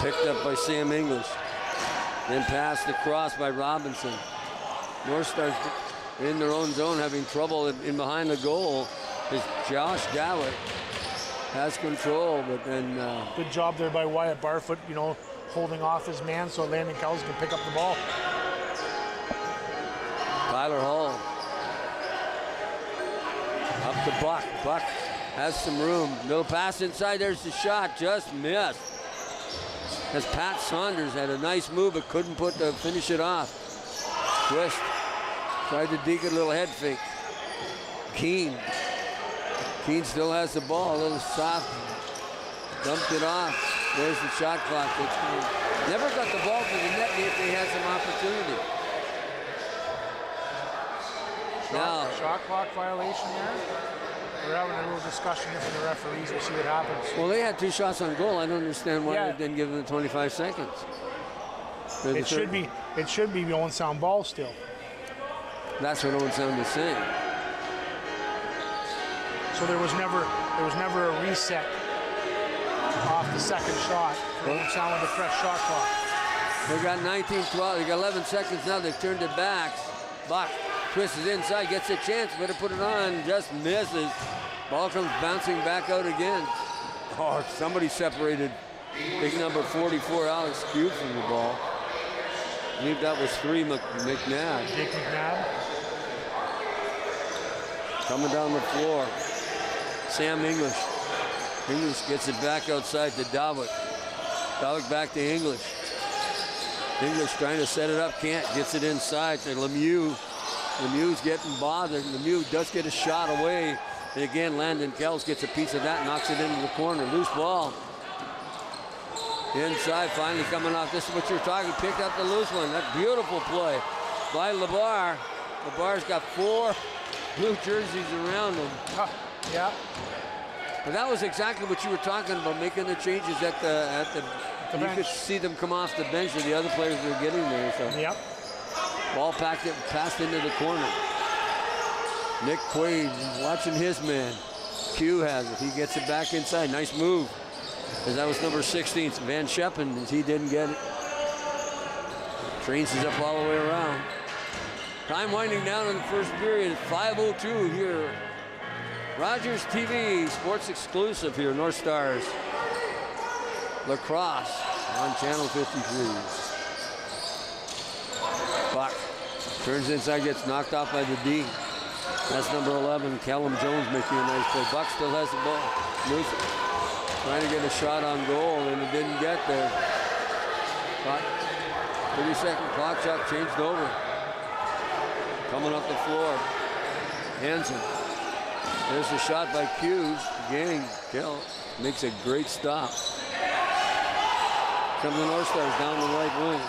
Picked up by Sam English. Then passed across by Robinson. North Stars in their own zone having trouble in behind the goal. Is Josh Dowett has control, but then... Good job there by Wyatt Barfoot, holding off his man so Landon Kells can pick up the ball. Tyler Hall. Up to Buck. Buck has some room. Little pass inside. There's the shot. Just missed. As Pat Saunders had a nice move but couldn't finish it off. Twist. Tried to deke a little head fake. Keene still has the ball. A little soft. Dumped it off. There's the shot clock. Never got the ball to the net if they had some opportunity. Shot clock violation there. We're having a little discussion here from the referees. We'll see what happens. Well, they had 2 shots on goal. I don't understand why they didn't give them the 25 seconds. It should be Owen Sound ball still. That's what Owen Sound is saying. So there was never a reset off the second shot. Owen Sound with a fresh shot clock. They got 19-12. They got 11 seconds now. They've turned it back. Buck twists it inside, gets a chance, better put it on, just misses. Ball comes bouncing back out again. Oh, somebody separated big number 44, Alex Cube, from the ball. I believe that was 3 McNabb. Jake McNabb. Coming down the floor. Sam English. English gets it back outside to Dowett. Dowett back to English. English trying to set it up, can't. Gets it inside to Lemieux. Lemieux's getting bothered. Lemieux does get a shot away. And again, Landon Kells gets a piece of that, knocks it into the corner. Loose ball. Inside, finally coming off. This is what you're talking. Picked up the loose one. That beautiful play by LeBar. LeBar's got 4 blue jerseys around him. Yeah. But that was exactly what you were talking about, making the changes at the you bench. could see them come off the bench and the other players were getting there. So. Yep. Ball passed into the corner. Nick Quaid watching his man. Q has it. He gets it back inside. Nice move. Because that was number 16, Van Scheppen, as he didn't get it. Trains is up all the way around. Time winding down in the first period. 5:02 here. Rogers TV, sports exclusive here. North Stars. Lacrosse on Channel 53. Buck turns inside, gets knocked off by the D. That's number 11, Callum Jones, making a nice play. Buck still has the ball. Moose trying to get a shot on goal, and it didn't get there. But 30-second clock shot changed over. Coming up the floor, Hansen. There's a shot by Hughes. Gang, Kell makes a great stop. Comes the North Stars down the right wing.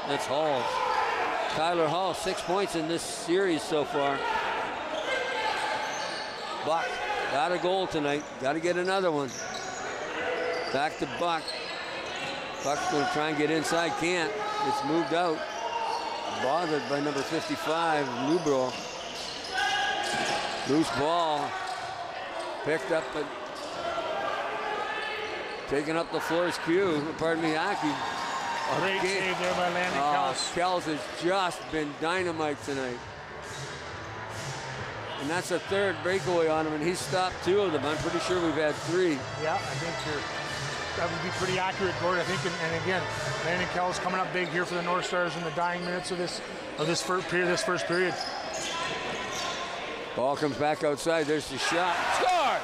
That's Hall. Tyler Hall, 6 points in this series so far. Buck, got a goal tonight. Got to get another one. Back to Buck. Buck's going to try and get inside. Can't. It's moved out. Bothered by number 55, Lubro. Loose ball. Picked up, but taking up the floor is Q. Pardon me, Aki. Great save there by Landon Kells. Kells has just been dynamite tonight. And that's a third breakaway on him, and he's stopped 2 of them. I'm pretty sure we've had 3. Yeah, I think that would be pretty accurate, Gord. I think, and again, Landon Kells coming up big here for the North Stars in the dying minutes of this first period. Ball comes back outside. There's the shot. Scores!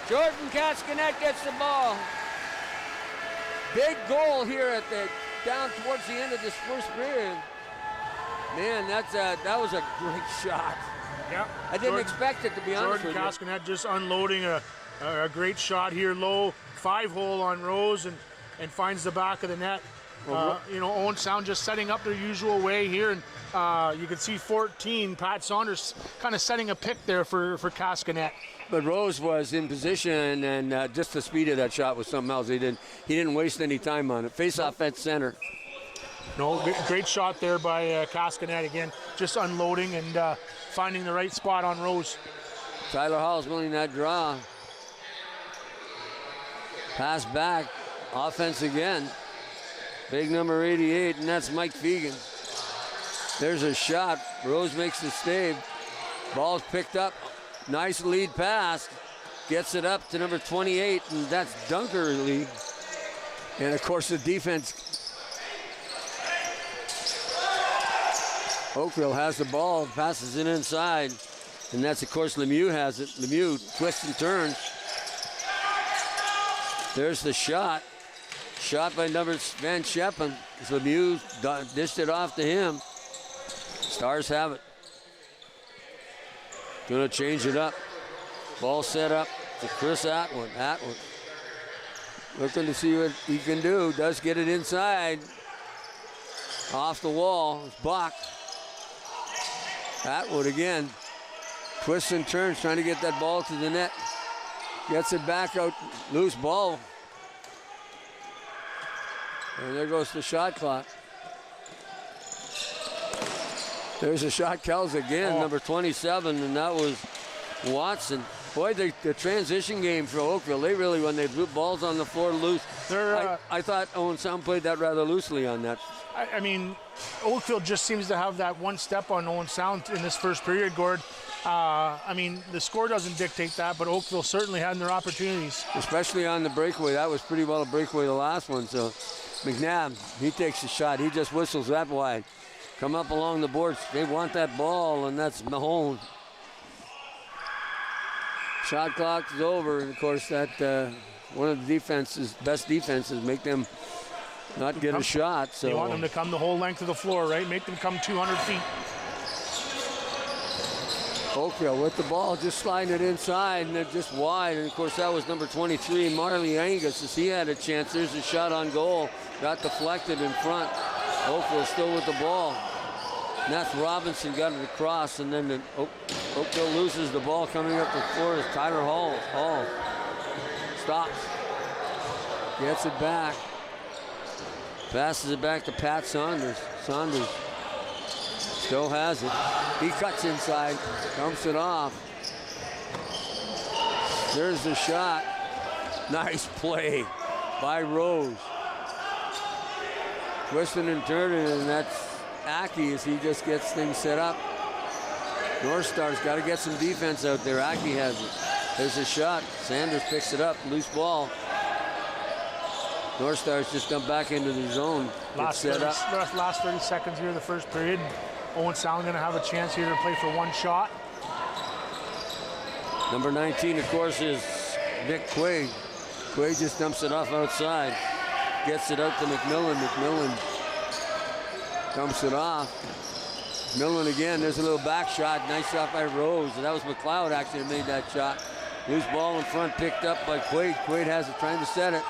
Jordan Cascanet gets the ball. Big goal here down towards the end of this first period. Man, that was a great shot. Yeah, I didn't expect it, to be honest with you. Jordan Cascanet just unloading a great shot here low, 5-hole on Rose and finds the back of the net. Owen Sound just setting up their usual way here, and you can see 14, Pat Saunders kind of setting a pick there for Cascanet. But Rose was in position, and just the speed of that shot was something else. He didn't waste any time on it. Face off at center. No, great shot there by Cascanet again, just unloading and finding the right spot on Rose. Tyler Hall's winning that draw. Pass back, offense again. Big number 88, and that's Mike Fegan. There's a shot. Rose makes the save. Ball's picked up. Nice lead pass. Gets it up to number 28, and that's Dunkerley. And of course the defense. Oakville has the ball, passes it inside. And that's of course Lemieux has it. Lemieux twists and turns. There's the shot. Shot by number Van Scheppen. Lemieux dished it off to him. Stars have it. Gonna change it up. Ball set up to Chris Atwood. Atwood looking to see what he can do. Does get it inside. Off the wall. It's Bach. Atwood again. Twists and turns trying to get that ball to the net. Gets it back out. Loose ball. And there goes the shot clock. There's a shot. Kells again, number 27, and that was Watson. Boy, the transition game for Oakville, they really, when they put balls on the floor loose, I thought Owen Sound played that rather loosely on that. I mean, Oakville just seems to have that one step on Owen Sound in this first period, Gord. I mean, the score doesn't dictate that, but Oakville certainly had their opportunities. Especially on the breakaway. That was pretty well a breakaway, the last one. So McNabb, he takes the shot. He just whistles that wide. Come up along the boards. They want that ball, and that's Mahone. Shot clock is over, and of course that one of the best defenses make them not get a shot. So you want them to come the whole length of the floor, right? Make them come 200 feet. Oakville with the ball, just sliding it inside, and they're just wide. And of course that was number 23, Marley Angus, as he had a chance. There's a shot on goal, got deflected in front. Oakville still with the ball. And that's Robinson, got it across, and then Oakville loses the ball coming up the floor is Tyler Hall. Hall stops, gets it back, passes it back to Pat Saunders. Saunders still has it. He cuts inside, dumps it off. There's the shot. Nice play by Rose. Twisting and turning, and that's Aki as he just gets things set up. North Star's got to get some defense out there. Aki has it. There's a shot. Sanders picks it up. Loose ball. North Star's just dumped back into the zone. Last 30 seconds here of the first period. Owen Sound going to have a chance here to play for one shot. Number 19, of course, is Nick Quaid. Quaid just dumps it off outside. Gets it out to McMillan. McMillan dumps it off. Millen again, there's a little back shot. Nice shot by Rose. And that was McLeod actually that made that shot. Loose ball in front, picked up by Quaid. Quaid has it, trying to set it.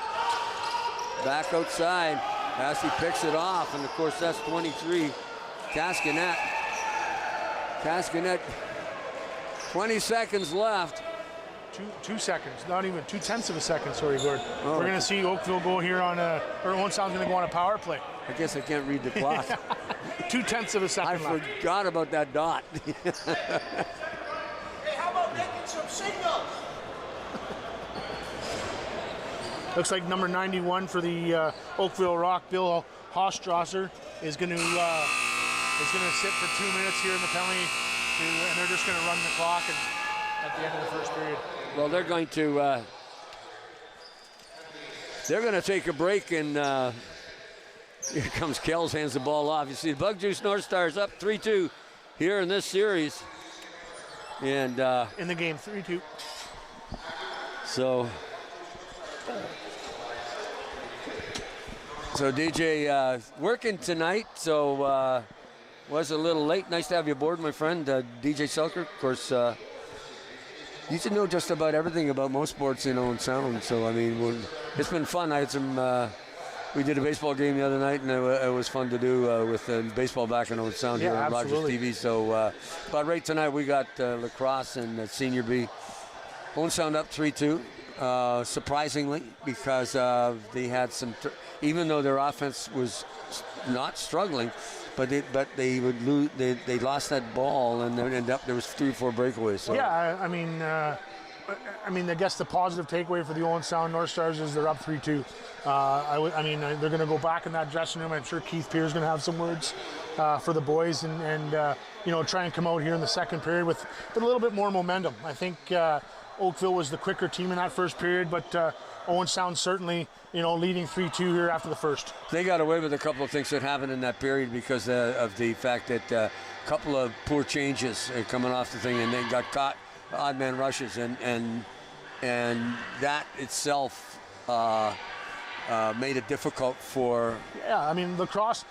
Back outside as he picks it off. And of course, that's 23. Cascanet. Cascanet, 20 seconds left. Two seconds, not even 2/10 of a second, sorry, Gord. Oh. We're going to see Oakville go here on or Owen Sound's going to go on a power play. I guess I can't read the clock. 2/10 of a second I left. forgot about that dot. Hey, how about getting some signals? Looks like number 91 for the Oakville Rock, Bill Hofstrasser, is going to sit for 2 minutes here in the penalty, and they're just going to run the clock at the end of the first period. Well, they're going to take a break, and here comes Kells, hands the ball off. You see the Bug Juice North Stars up 3-2 here in this series. And in the game, 3-2. So DJ working tonight, so was a little late. Nice to have you aboard, my friend, DJ Selker. Of course, you should know just about everything about most sports in Owen Sound. So I mean, it's been fun. I had some. We did a baseball game the other night, and it was fun to do with baseball back in Owen Sound here on Rogers TV. So, but right tonight we got Lacrosse and Senior B. Owen Sound up 3-2. Surprisingly, because they had some, even though their offense was not struggling, but they would lose. They lost that ball, and there was 3 or 4 breakaways. So. Yeah, I mean, I mean, I guess the positive takeaway for the Owen Sound North Stars is they're up 3-2. I mean, they're going to go back in that dressing room. I'm sure Keith Pierre's going to have some words for the boys and you know, try and come out here in the second period with a little bit more momentum. I think Oakville was the quicker team in that first period, but Owen Sound certainly, you know, leading 3-2 here after the first. They got away with a couple of things that happened in that period because of the fact that a couple of poor changes coming off the thing, and they got caught odd man rushes, and that itself made it difficult for. Yeah, I mean, lacrosse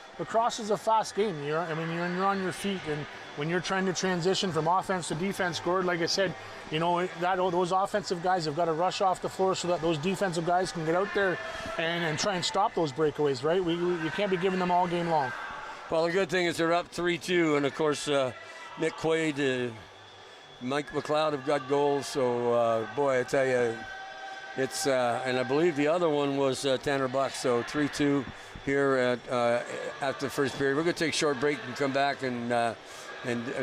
is a fast game. You're on your feet, and when you're trying to transition from offense to defense, scored, like I said, you know, those offensive guys have got to rush off the floor so that those defensive guys can get out there and try and stop those breakaways, right? You can't be giving them all game long. Well, the good thing is they're up 3-2, and of course, Nick Quaid, Mike McLeod have got goals. So, boy, I tell you, it's and I believe the other one was Tanner Buck. So 3-2 here after the first period. We're going to take a short break and come back, and they're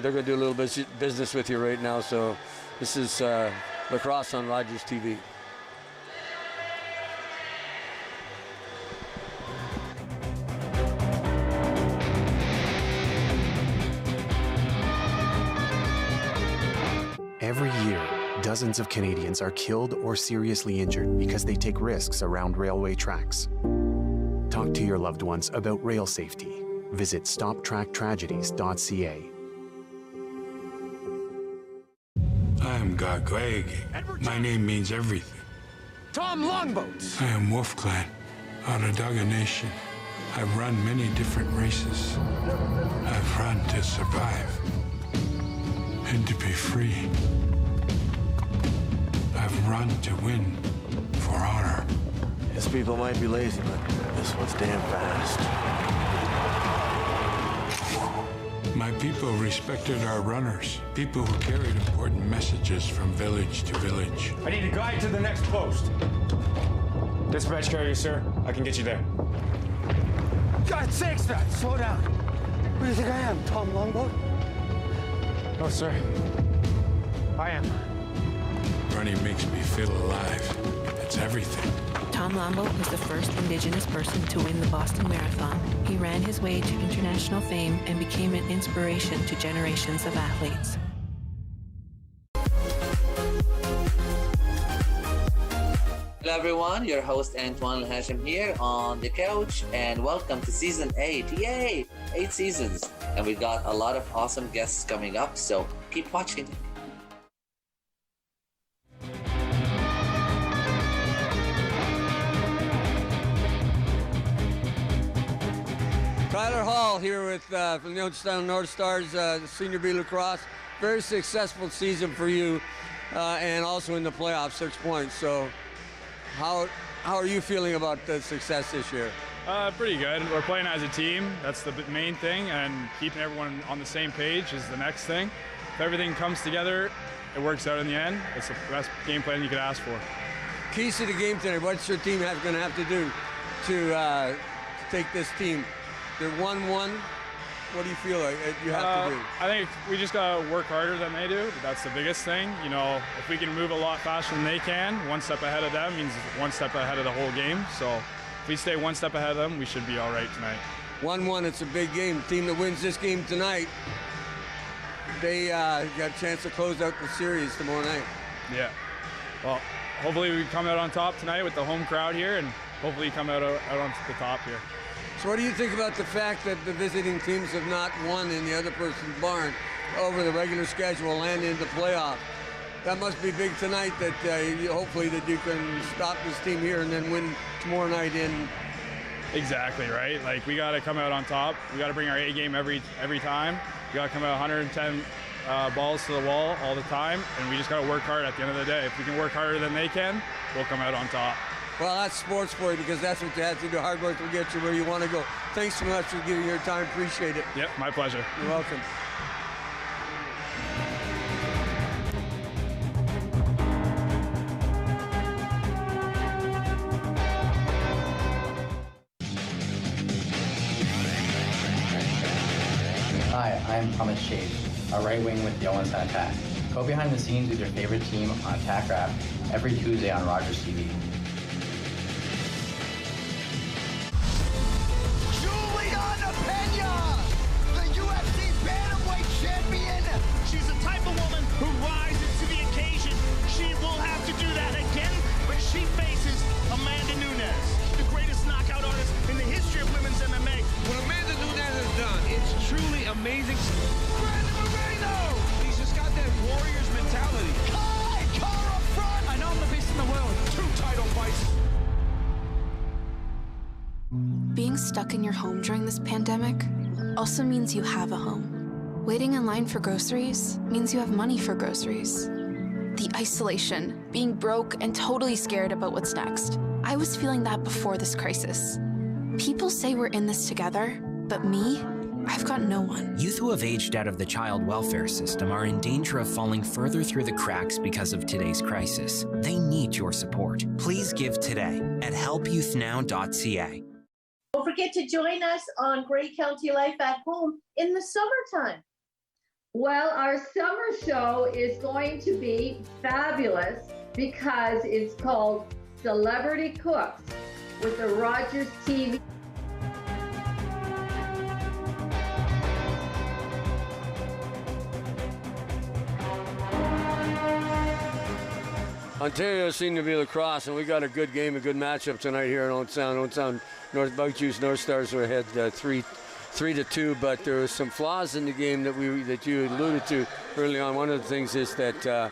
going to do a little business with you right now. So this is Lacrosse on Rogers TV. Every year, dozens of Canadians are killed or seriously injured because they take risks around railway tracks. Talk to your loved ones about rail safety. Visit stoptracktragedies.ca. I am Gagwag. My name means everything. Tom Longboats. I am Wolf Clan, Onondaga Nation. I've run many different races. I've run to survive and to be free. I've run to win for honor. His people might be lazy, but this one's damn fast. My people respected our runners, people who carried important messages from village to village. I need a guide to the next post. Dispatch carrier, sir. I can get you there. God's sakes, man, slow down. Who do you think I am, Tom Longboat? No, sir. I am. Running makes me feel alive. It's everything. Tom Longboat was the first Indigenous person to win the Boston Marathon. He ran his way to international fame and became an inspiration to generations of athletes. Hello everyone, your host Antoine Lahashim here on the couch, and welcome to season 8. Yay! 8 seasons, and we've got a lot of awesome guests coming up, so keep watching. Tyler Hall here with from the Owen Sound North Stars, Senior B Lacrosse. Very successful season for you, and also in the playoffs, 6 points. So, how are you feeling about the success this year? Pretty good. We're playing as a team. That's the main thing, and keeping everyone on the same page is the next thing. If everything comes together, it works out in the end. It's the best game plan you could ask for. Keys to the game today. What's your team going to have to do to take this team? They're 1-1. What do you feel like you have to do? I think we just got to work harder than they do. That's the biggest thing. You know, if we can move a lot faster than they can, one step ahead of them means one step ahead of the whole game. So if we stay one step ahead of them, we should be all right tonight. 1-1, it's a big game. The team that wins this game tonight, they got a chance to close out the series tomorrow night. Yeah. Well, hopefully we come out on top tonight with the home crowd here, and hopefully come out on the top here. So what do you think about the fact that the visiting teams have not won in the other person's barn over the regular schedule and in the playoff? That must be big tonight, that hopefully that you can stop this team here and then win tomorrow night in. Exactly, right? Like, we got to come out on top. We got to bring our A game every time. We got to come out 110 balls to the wall all the time, and we just got to work hard at the end of the day. If we can work harder than they can, we'll come out on top. Well, that's sports for you, because that's what you have to do. Hard work will get you where you want to go. Thanks so much for giving your time. Appreciate it. Yep, my pleasure. You're welcome. Hi, I'm Thomas Shade, a right wing with the Owen Sound Attack. Go behind the scenes with your favorite team on Tack Rap every Tuesday on Rogers TV. Juliana Pena, the UFC bantamweight champion. She's the type of woman who rises to the occasion. She will have to do that again when she faces Amanda Nunes, the greatest knockout artist in the history of women's MMA. What Amanda Nunes has done, it's truly amazing. Brandon Moreno. She's just got that Warriors mentality. Kai Kara front. I know I'm the best in the world. 2 title fights. Being stuck in your home during this pandemic also means you have a home. Waiting in line for groceries means you have money for groceries. The isolation, being broke and totally scared about what's next. I was feeling that before this crisis. People say we're in this together, but me, I've got no one. Youth who have aged out of the child welfare system are in danger of falling further through the cracks because of today's crisis. They need your support. Please give today at helpyouthnow.ca. Don't forget to join us on Grey County Life at Home in the summertime. Well, our summer show is going to be fabulous because it's called Celebrity Cooks with the Rogers TV. Ontario seemed to be lacrosse, and we got a good game, a good matchup tonight here in Owen Sound. Owen Sound North Bug Juice North Stars were ahead 3-2, but there was some flaws in the game that you alluded to early on. One of the things is that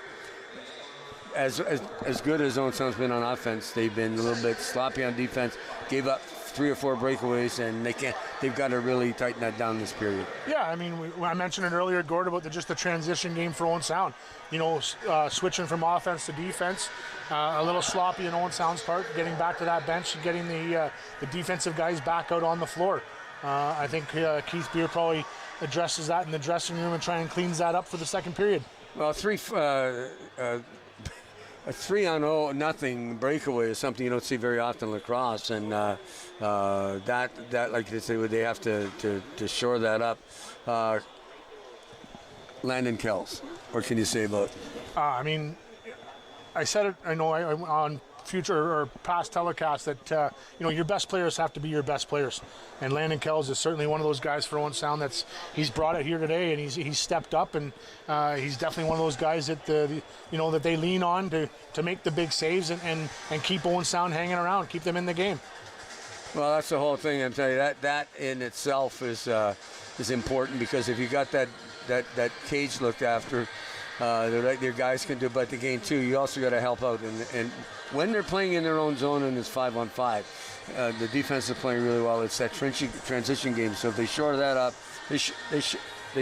as good as Owen Sound's been on offense, they've been a little bit sloppy on defense. Gave up 3 or 4 breakaways, and they've got to really tighten that down this period. Yeah, I mean, I mentioned it earlier, Gord, about just the transition game for Owen Sound. You know, switching from offense to defense, a little sloppy in Owen Sound's part, getting back to that bench and getting the defensive guys back out on the floor. I think Keith Beer probably addresses that in the dressing room and try and cleans that up for the second period. Well, a 3-0 breakaway is something you don't see very often in lacrosse, and that like they say, they have to shore that up. Landon Kells, what can you say about? I mean, I said it. I know on future or past telecasts that your best players have to be your best players, and Landon Kells is certainly one of those guys for Owen Sound. He's brought it here today, and he's stepped up, and he's definitely one of those guys that that they lean on to make the big saves and keep Owen Sound hanging around, keep them in the game. Well, that's the whole thing. I'm telling you, that in itself is important, because if you got that cage looked after, their guys can do, but the game too, you also got to help out. And when they're playing in their own zone and it's 5-on-5, the defense is playing really well. It's that transition game. So if they shore that up, they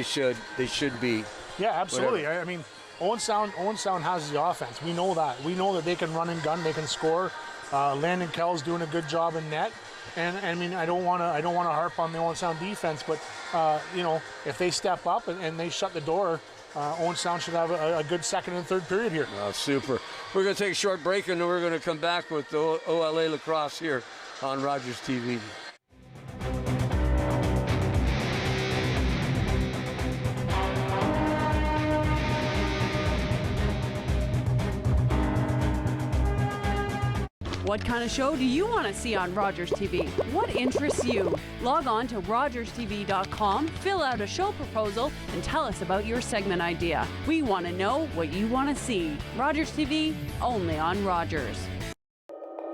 should be. Yeah, absolutely. Whatever. I mean, Owen Sound has the offense. We know that. We know that they can run and gun. They can score. Landon Kell's doing a good job in net. And I mean, I don't want to harp on the Owen Sound defense, but if they step up and they shut the door, Owen Sound should have a good second and third period here. Oh, super. We're going to take a short break, and then we're going to come back with the OLA Lacrosse here on Rogers TV. What kind of show do you want to see on Rogers TV? What interests you? Log on to rogerstv.com, fill out a show proposal, and tell us about your segment idea. We want to know what you want to see. Rogers TV, only on Rogers.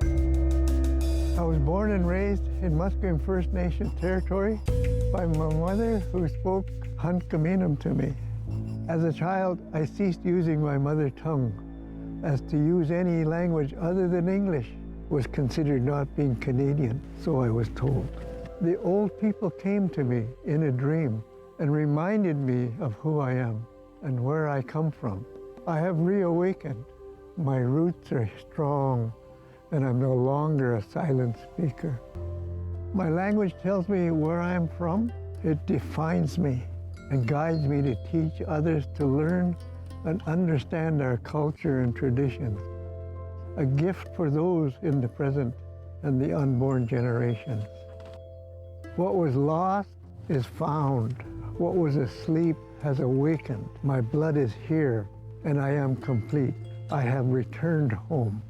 I was born and raised in Musqueam First Nation territory by my mother, who spoke Hunkaminam to me. As a child, I ceased using my mother tongue, as to use any language other than English was considered not being Canadian, so I was told. The old people came to me in a dream and reminded me of who I am and where I come from. I have reawakened. My roots are strong, and I'm no longer a silent speaker. My language tells me where I'm from. It defines me and guides me to teach others to learn and understand our culture and traditions. A gift for those in the present and the unborn generations. What was lost is found. What was asleep has awakened. My blood is here and I am complete. I have returned home.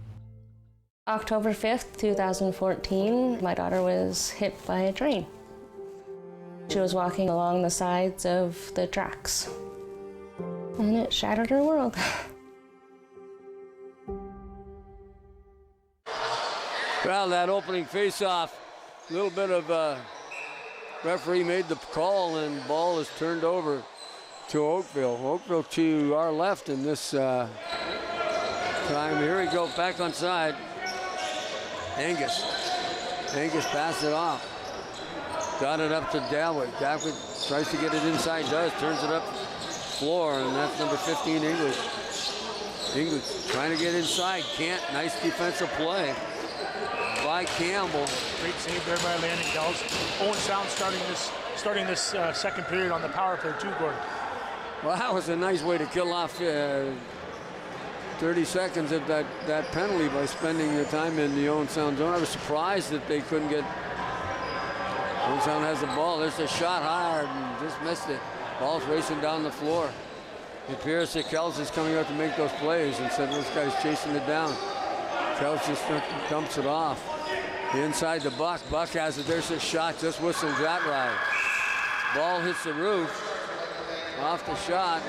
October 5th, 2014, my daughter was hit by a train. She was walking along the sides of the tracks, and it shattered her world. Well, that opening face-off, a little bit of referee made the call, and ball is turned over to Oakville. Oakville to our left in this time. Here we go, back on side. Angus passed it off. Got it up to Dalwick. Dalwick tries to get it inside, turns it up floor, and that's number 15, English. English trying to get inside, can't. Nice defensive play by Campbell. Great save there by Landon Kells. Owen Sound starting this second period on the power play too, Gordon. Well, that was a nice way to kill off 30 seconds of that penalty by spending the time in the Owen Sound zone. I was surprised that they couldn't get. Owen Sound has the ball. There's a shot higher and just missed it. Ball's racing down the floor. It appears that Kells is coming out to make those plays, and said this guy's chasing it down. Kells just dumps it off. Inside the Buck. Buck has it. There's a shot. Just whistles that right. Ball hits the roof. Off the shot.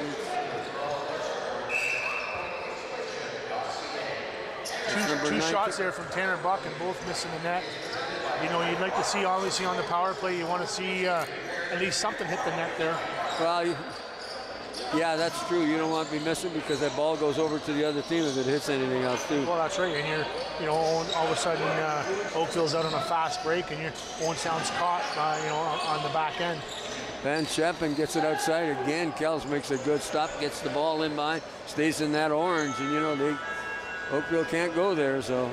Two shots there from Tanner Buck, and both missing the net. You know, you'd like to see, obviously, on the power play, you want to see at least something hit the net there. Well, yeah, that's true. You don't want to be missing because that ball goes over to the other team if it hits anything else, too. Well, that's right. And all of a sudden, Oakville's out on a fast break, and Owen Sound's caught, on the back end. Van Scheppen gets it outside again. Kells makes a good stop, gets the ball in behind, stays in that orange, and Oakville can't go there, so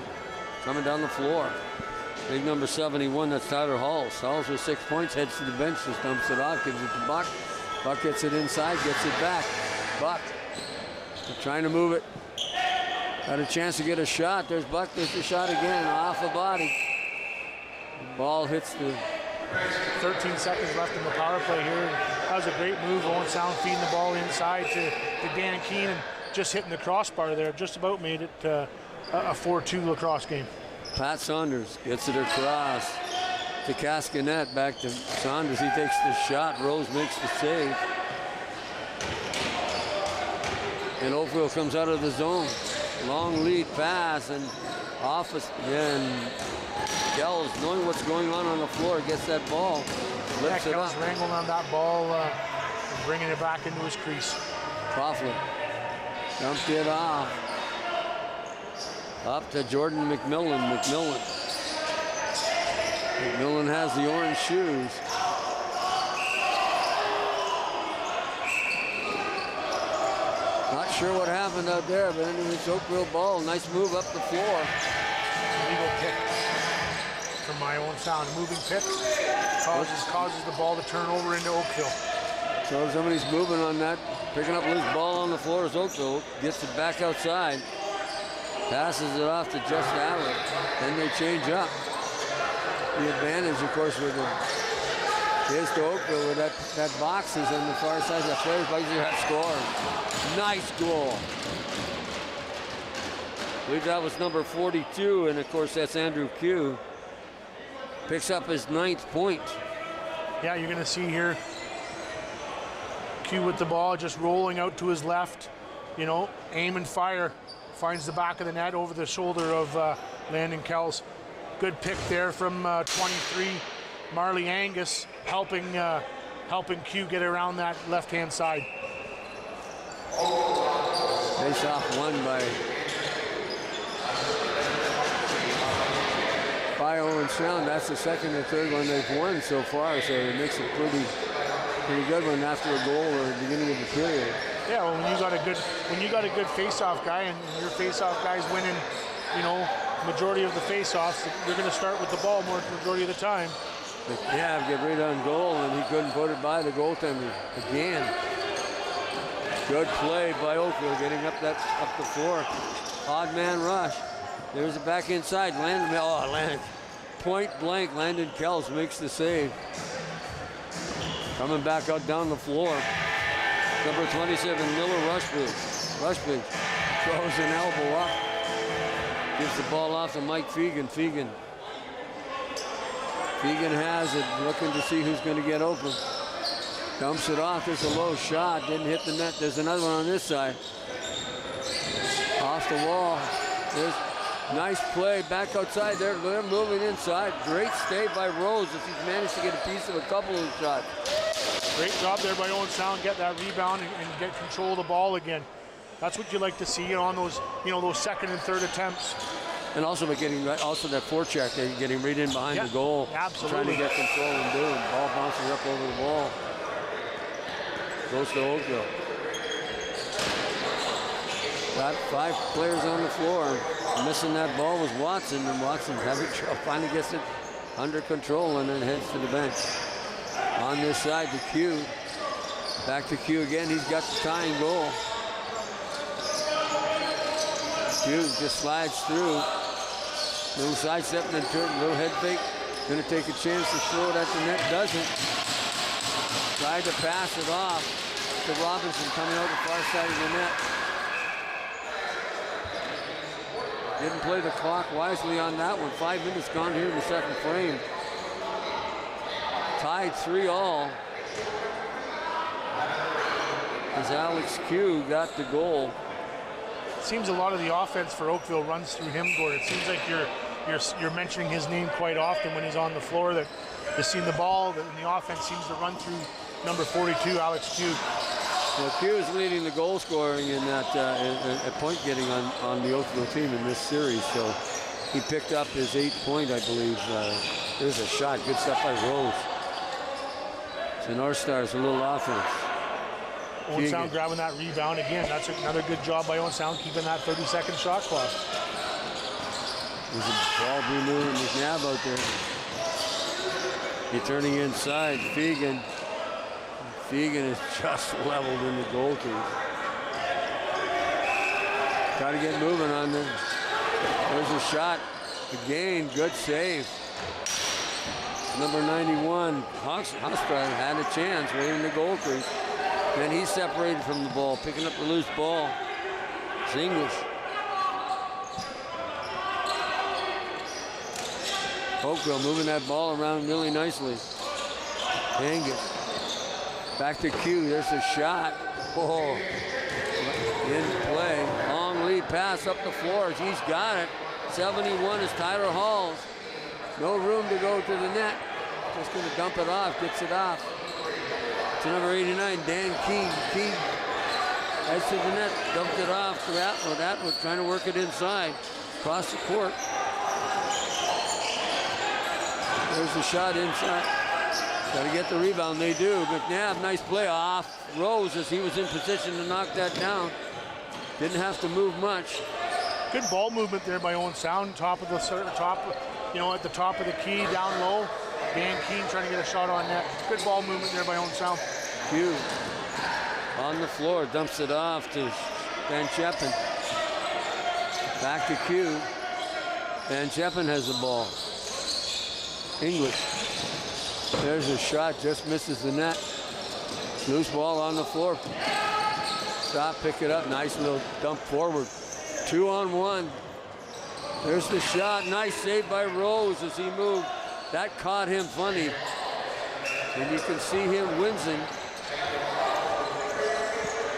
coming down the floor. Big number 71, that's Tyler Halls. Halls with 6 points, heads to the bench, just dumps it off, gives it to Buck. Buck gets it inside, gets it back. Buck trying to move it. Got a chance to get a shot. There's Buck, there's the shot again, off the body. The ball hits the... 13 seconds left in the power play here. That was a great move. Owen Sound feeding the ball inside to Dan Keenan, just hitting the crossbar there. Just about made it a 4-2 lacrosse game. Pat Saunders gets it across to Cascanet. Back to Saunders. He takes the shot. Rose makes the save. And Oakville comes out of the zone. Long lead pass and and Kells, knowing what's going on the floor, gets that ball. Kells wrangling on that ball and bringing it back into his crease. Coughlin dumped it off. Up to Jordan McMillan. McMillan has the orange shoes. Not sure what happened out there, but anyway, it's Oakville ball. Nice move up the floor. Illegal pick from my Own Sound. Moving pick causes the ball to turn over into Oakville. So somebody's moving on that, picking up loose ball on the floor is Oakville. Gets it back outside. Passes it off to Just Allen. Then they change up. The advantage, of course, with is to Oakville, with that box is on the far side. The players by that score. Nice goal. I believe that was number 42, and of course that's Andrew Q. Picks up his 9th point. Yeah, you're going to see here Q with the ball, just rolling out to his left. Aim and fire. Finds the back of the net over the shoulder of Landon Kells. Good pick there from 23, Marley Angus, helping Q get around that left-hand side. Face off won by Owen Sound. That's the second or third one they've won so far, so it makes it pretty good one after a goal or the beginning of the period. Yeah, well, when you got a good face-off guy and your face-off guy's winning, majority of the face-offs, you're going to start with the ball majority of the time. McNabb get right on goal, and he couldn't put it by the goaltender again. Good play by Oakville, getting up the floor. Odd man rush. There's it back inside. Landon. Point blank. Landon Kells makes the save. Coming back out down the floor. Number 27, Miller Rushfield. Rushbridge throws an elbow up. Gives the ball off to Mike Fegan. Fegan has it, looking to see who's going to get open. Dumps it off. There's a low shot. Didn't hit the net. There's another one on this side. Off the wall. There's nice play back outside. They're moving inside. Great stay by Rose as he's managed to get a piece of a couple of shots. Great job there by Owen Sound. Get that rebound and get control of the ball again. That's what you like to see on those, those second and third attempts. And also by getting that forecheck, they're getting right in behind the goal. Absolutely. Trying to get control and do it. Ball bouncing up over the wall. Goes to Oakville. Got 5 players on the floor. Missing that ball was Watson, and Watson finally gets it under control and then heads to the bench. On this side to Q. Back to Q again. He's got the tying goal. Q just slides through. Little sidestep and then turn, little head fake. Gonna take a chance to throw it at the net. Doesn't. Tried to pass it off to Robinson coming out the far side of the net. Didn't play the clock wisely on that one. 5 minutes gone here in the second frame. Tied 3-3. As Alex Q got the goal. Seems a lot of the offense for Oakville runs through him, Gord. It seems like you're mentioning his name quite often when he's on the floor. That you've seen the ball, and the offense seems to run through number 42, Alex Q. Well, Q is leading the goal scoring in that point getting on the Oakville team in this series. So he picked up his 8th point, I believe. There's a shot, good stuff by Rose. So North Stars a little offense. Owen Sound grabbing that rebound again. That's another good job by Owen Sound keeping that 30-second shot clock. There's a ball being moved in McNabb out there. He's turning inside. Fegan is just leveled in the goal crease. Got to get moving on this. There's a shot. Again, good save. Number 91, Hostad had a chance right in the goal crease. And he's separated from the ball, picking up the loose ball. It's English. Oakville moving that ball around really nicely. Angus. Back to Q. There's a shot. Oh, in play. Long lead pass up the floor. He's got it. 71 is Tyler Halls. No room to go to the net. Just going to dump it off. Gets it off. To number 89, Dan King. King heads to the net, dumped it off to Atwood. Atwood trying to work it inside, across the court. There's the shot inside. Got to get the rebound. They do. McNabb, nice play off Rose as he was in position to knock that down. Didn't have to move much. Good ball movement there by Owen Sound. At the top of the key, down low. Dan Keane trying to get a shot on net. Good ball movement there by Owen Sound. Q on the floor, dumps it off to Van Cheppen. Back to Q. Van Cheppen has the ball. English. There's a shot, just misses the net. Loose ball on the floor. Stop, pick it up. Nice little dump forward. 2-on-1. There's the shot. Nice save by Rose as he moved. That caught him funny. And you can see him wincing.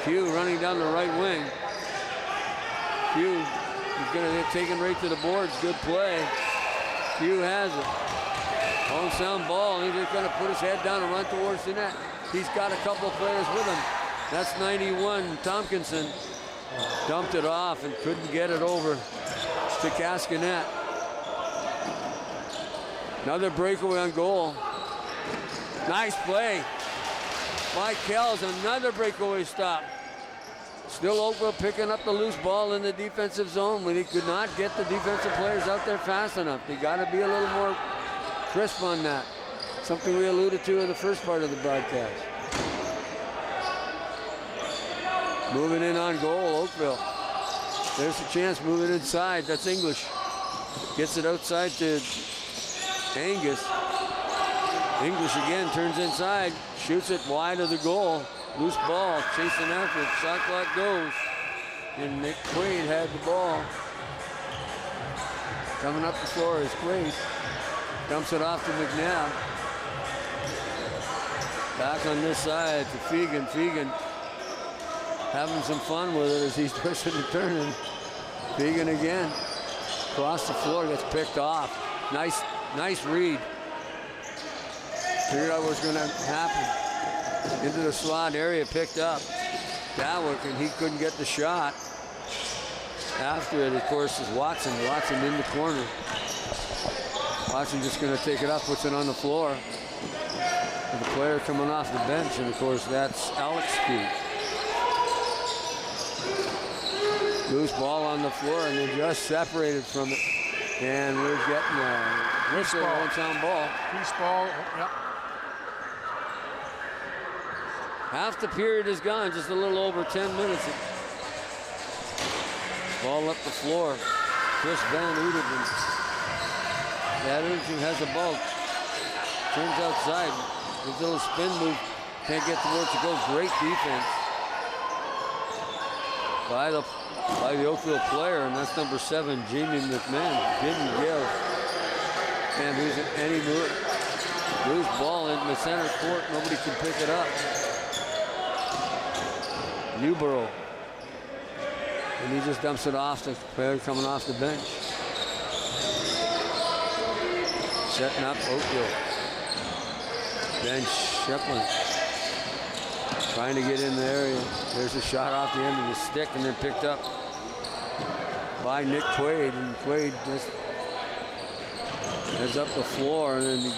Q running down the right wing. Q is going to get taken right to the boards. Good play. Q has it. Owen Sound ball. He's just going to put his head down and run towards the net. He's got a couple of players with him. That's 91, Tompkinson. Dumped it off and couldn't get it over to Cascanet. Another breakaway on goal. Nice play. Mike Kells, another breakaway stop. Still Oakville picking up the loose ball in the defensive zone when he could not get the defensive players out there fast enough. They got to be a little more crisp on that. Something we alluded to in the first part of the broadcast. Moving in on goal, Oakville. There's a chance moving inside. That's English. Gets it outside to Angus. English again turns inside, shoots it wide of the goal. Loose ball, chasing after it. Shot clock goes. and Nick Quaid had the ball. Coming up the floor is Quaid. Dumps it off to McNabb. Back on this side to Fegan. Fegan having some fun with it as he's twisting and turning. Fegan again. Across the floor, gets picked off. Nice read. Figured out what was going to happen. Into the slot area, picked up. Dawick, and he couldn't get the shot. After it, of course, is Watson. Watson in the corner. Watson just going to take it up, puts it on the floor. And the player coming off the bench, and of course, that's Alex Skeet. Loose ball on the floor, and they're just separated from it. And we're getting a whistle on ball. Peace ball, yep. Half the period is gone, just a little over 10 minutes. Ball up the floor. Chris Van Uderman. Van Uderman has a ball. Turns outside. His little spin move. Can't get to where to go. Great defense by the Oakville player, and that's number 7, Jamie McMahon. Didn't give Van Uderman any move. Loose ball into the center court. Nobody can pick it up. Newborough. And he just dumps it off the player coming off the bench. Setting up Oakville. Then Sheplin trying to get in the area. There's a shot off the end of the stick and then picked up by Nick Quaid. And Quaid just heads up the floor, and then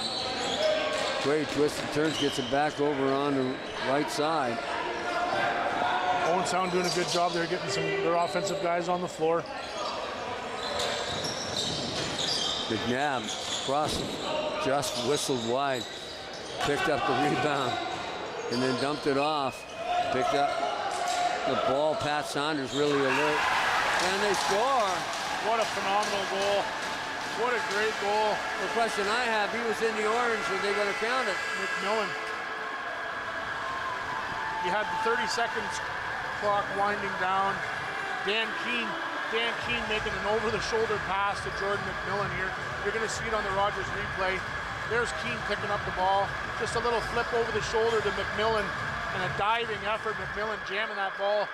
Quaid twists and turns, gets it back over on the right side. Owen Sound doing a good job there, getting their offensive guys on the floor. McNabb crossed, just whistled wide, picked up the rebound, and then dumped it off. Picked up the ball. Pat Saunders really alert, and they score. What a phenomenal goal! What a great goal! The question I have: he was in the orange. Are they going to count it? McMillan. You had the 30 seconds clock winding down. Dan Keene making an over-the-shoulder pass to Jordan McMillan here. You're going to see it on the Rogers replay. There's Keene picking up the ball. Just a little flip over the shoulder to McMillan and a diving effort. McMillan jamming that ball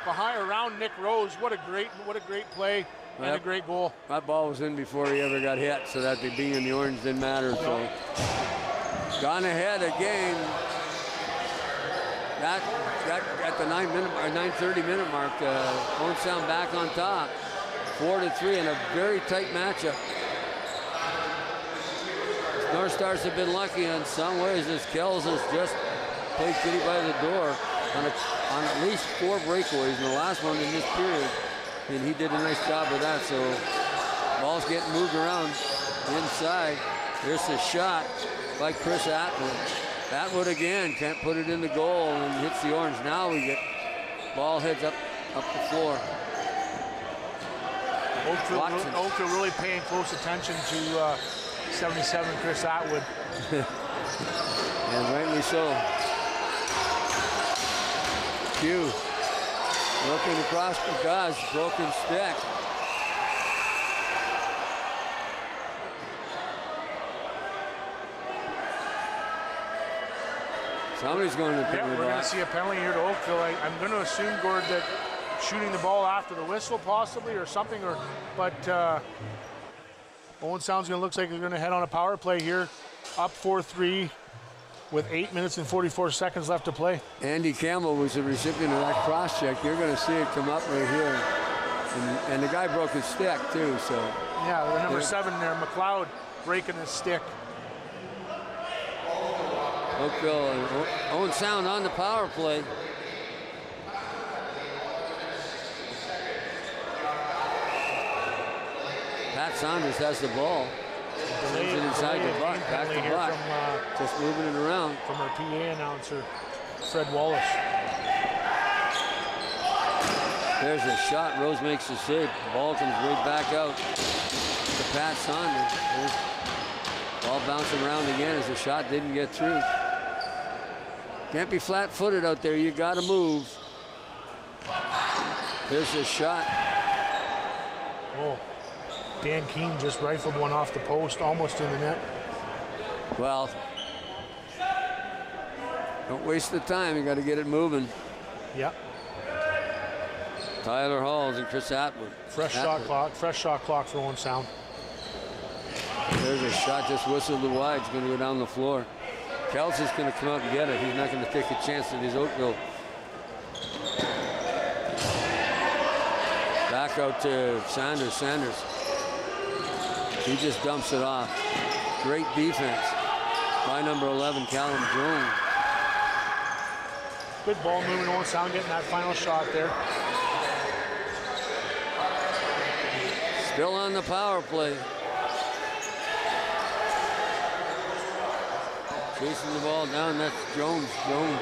around Nick Rose. What a great play and a great goal. That ball was in before he ever got hit, so that being in the orange didn't matter. So gone ahead again. That at the 9:30 minute mark, Owen Sound back on top, 4-3 in a very tight matchup. North Stars have been lucky in some ways, as Kells has just played kitty by the door on at least 4 breakaways, and the last one in this period, and he did a nice job of that. So ball's getting moved around inside. Here's the shot by Chris Atwood. Atwood again can't put it in the goal and hits the orange. Now we get ball heads up the floor. Oakville really paying close attention to 77 Chris Atwood. And rightly so. Q looking across the guys, broken stick. Somebody's going to pick we're going to see a penalty here to Oakville. I'm going to assume, Gord, that shooting the ball after the whistle possibly or something, but Owen Sound's going to look like they're going to head on a power play here, up 4-3 with 8 minutes and 44 seconds left to play. Andy Campbell was the recipient of that cross check. You're going to see it come up right here. And the guy broke his stick too, so. Yeah, the number 7 there, McLeod, breaking his stick. Oakville and Owen Sound on the power play. Pat Saunders has the ball. Sends it inside the buck, back to buck. Just moving it around. From our PA announcer, Fred Wallace. There's a shot. Rose makes the save. The ball comes right back out to Pat Saunders. Ball bouncing around again as the shot didn't get through. Can't be flat-footed out there. You got to move. Here's a shot. Oh, Dan Keene just rifled one off the post, almost in the net. Well, don't waste the time. You got to get it moving. Yep. Tyler Halls and Chris Atwood. Fresh shot clock for Owen Sound. There's a shot just whistled to wide. It's going to go down the floor. Kelsey's going to come out and get it. He's not going to take a chance that he's Oakville. Back out to Sanders. Sanders. He just dumps it off. Great defense by number 11, Callum Jones. Good ball movement. Owen Sound getting that final shot there. Still on the power play. Chasing the ball down, that's Jones. Jones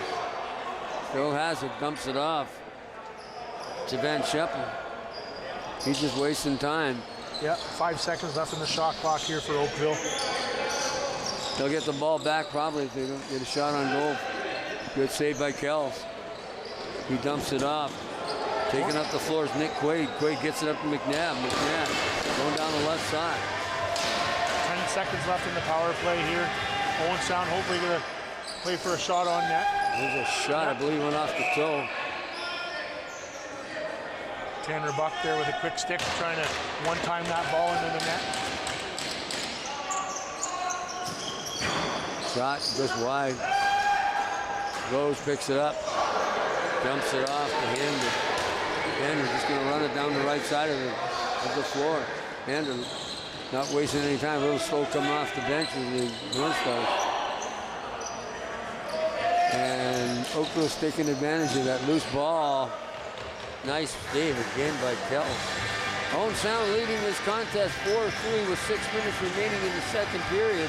still has it, dumps it off to Van Sheppel. He's just wasting time. Yeah, 5 seconds left in the shot clock here for Oakville. They'll get the ball back probably if they don't get a shot on goal. Good save by Kels. He dumps it off. Taking up the floor is Nick Quaid. Quaid gets it up to McNabb. McNabb going down the left side. 10 seconds left in the power play here. Owen Sound hopefully going to play for a shot on net. There's a shot, I believe, went off the toe. Tanner Buck there with a quick stick trying to one-time that ball into the net. Shot just wide. Goes, picks it up. Dumps it off to Hander. Hander just going to run it down the right side of the floor. Hander not wasting any time. A little slow coming off the bench with the North Stars. And Oakville's taking advantage of that loose ball. Nice save again by Kell. Owen Sound leading this contest 4-3 with 6 minutes remaining in the second period.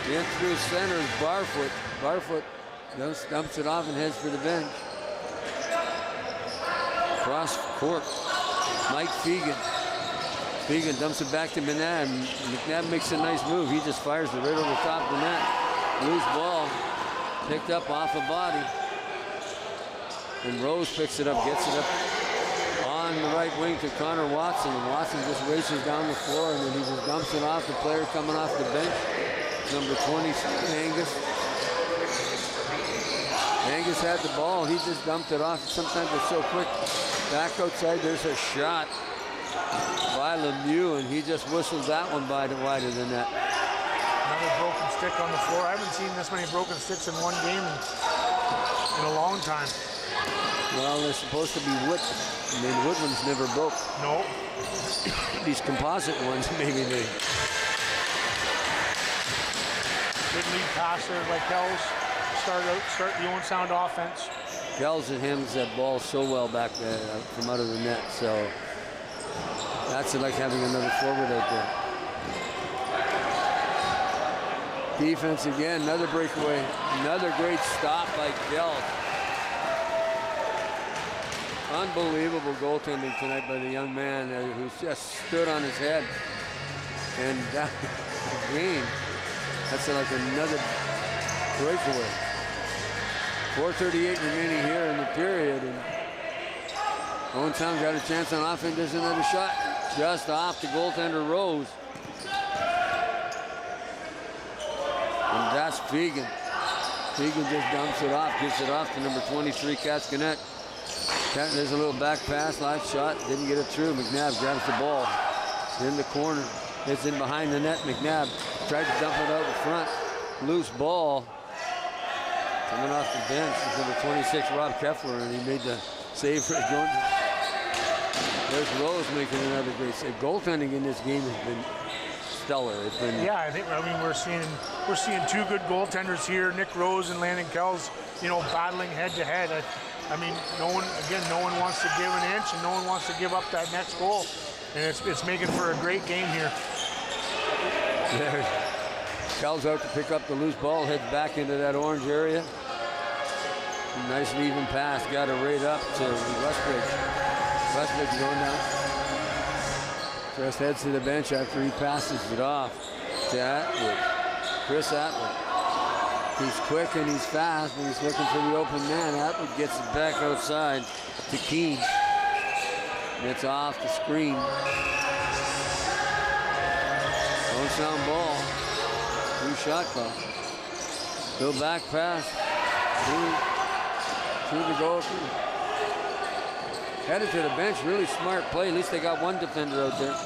In through center is Barfoot. Barfoot dumps it off and heads for the bench. Cross court, Mike Fegan. Fegan dumps it back to McNabb. McNabb makes a nice move. He just fires it right over the top of the net. Loose ball, picked up off a body. And Rose picks it up, gets it up on the right wing to Connor Watson. And Watson just races down the floor and then he just dumps it off the player coming off the bench. Number 20, Angus. Angus had the ball. He just dumped it off. Sometimes it's so quick. Back outside, there's a shot by Lemieux, and he just whistles that one by the wide of the net. Another broken stick on the floor. I haven't seen this many broken sticks in one game in a long time. Well, they're supposed to be wood. I mean, wood ones never broke. No. These composite ones, maybe they. Good lead pass there by Kells. Start the Owen Sound offense. Kells handles that ball so well back there from out of the net. So that's like having another forward out there. Defense again, another breakaway. Another great stop by Kells. Unbelievable goaltending tonight by the young man who just stood on his head. And that game, that's like another breakaway. 4:38 remaining here in the period. And Owen Sound got a chance on offense. There's another shot just off the goaltender Rose. And that's Fegan. Fegan just dumps it off, gets it off to number 23, Cascanet. There's a little back pass, live shot, didn't get it through. McNabb grabs the ball in the corner. It's in behind the net. McNabb tried to dump it out in front. Loose ball. Coming off the bench is number 26, Rob Keffler, and he made the save for Jordan. There's Rose making another great save. Goaltending in this game has been stellar. It's been we're seeing two good goaltenders here, Nick Rose and Landon Kells, battling head to head. I mean, no one wants to give an inch and no one wants to give up that next goal. And it's making for a great game here. There. Kells out to pick up the loose ball, heads back into that orange area. Nice and even pass, got it right up to Westbridge. Westbridge going down. Just heads to the bench after he passes it off to Atwood. Chris Atwood. He's quick and he's fast, and he's looking for the open man. Atwood gets it back outside to Keene. It's off the screen. Don't sound ball. 2-shot clock. Go back pass. To the goalkeeper. Headed to the bench. Really smart play. At least they got one defender out there.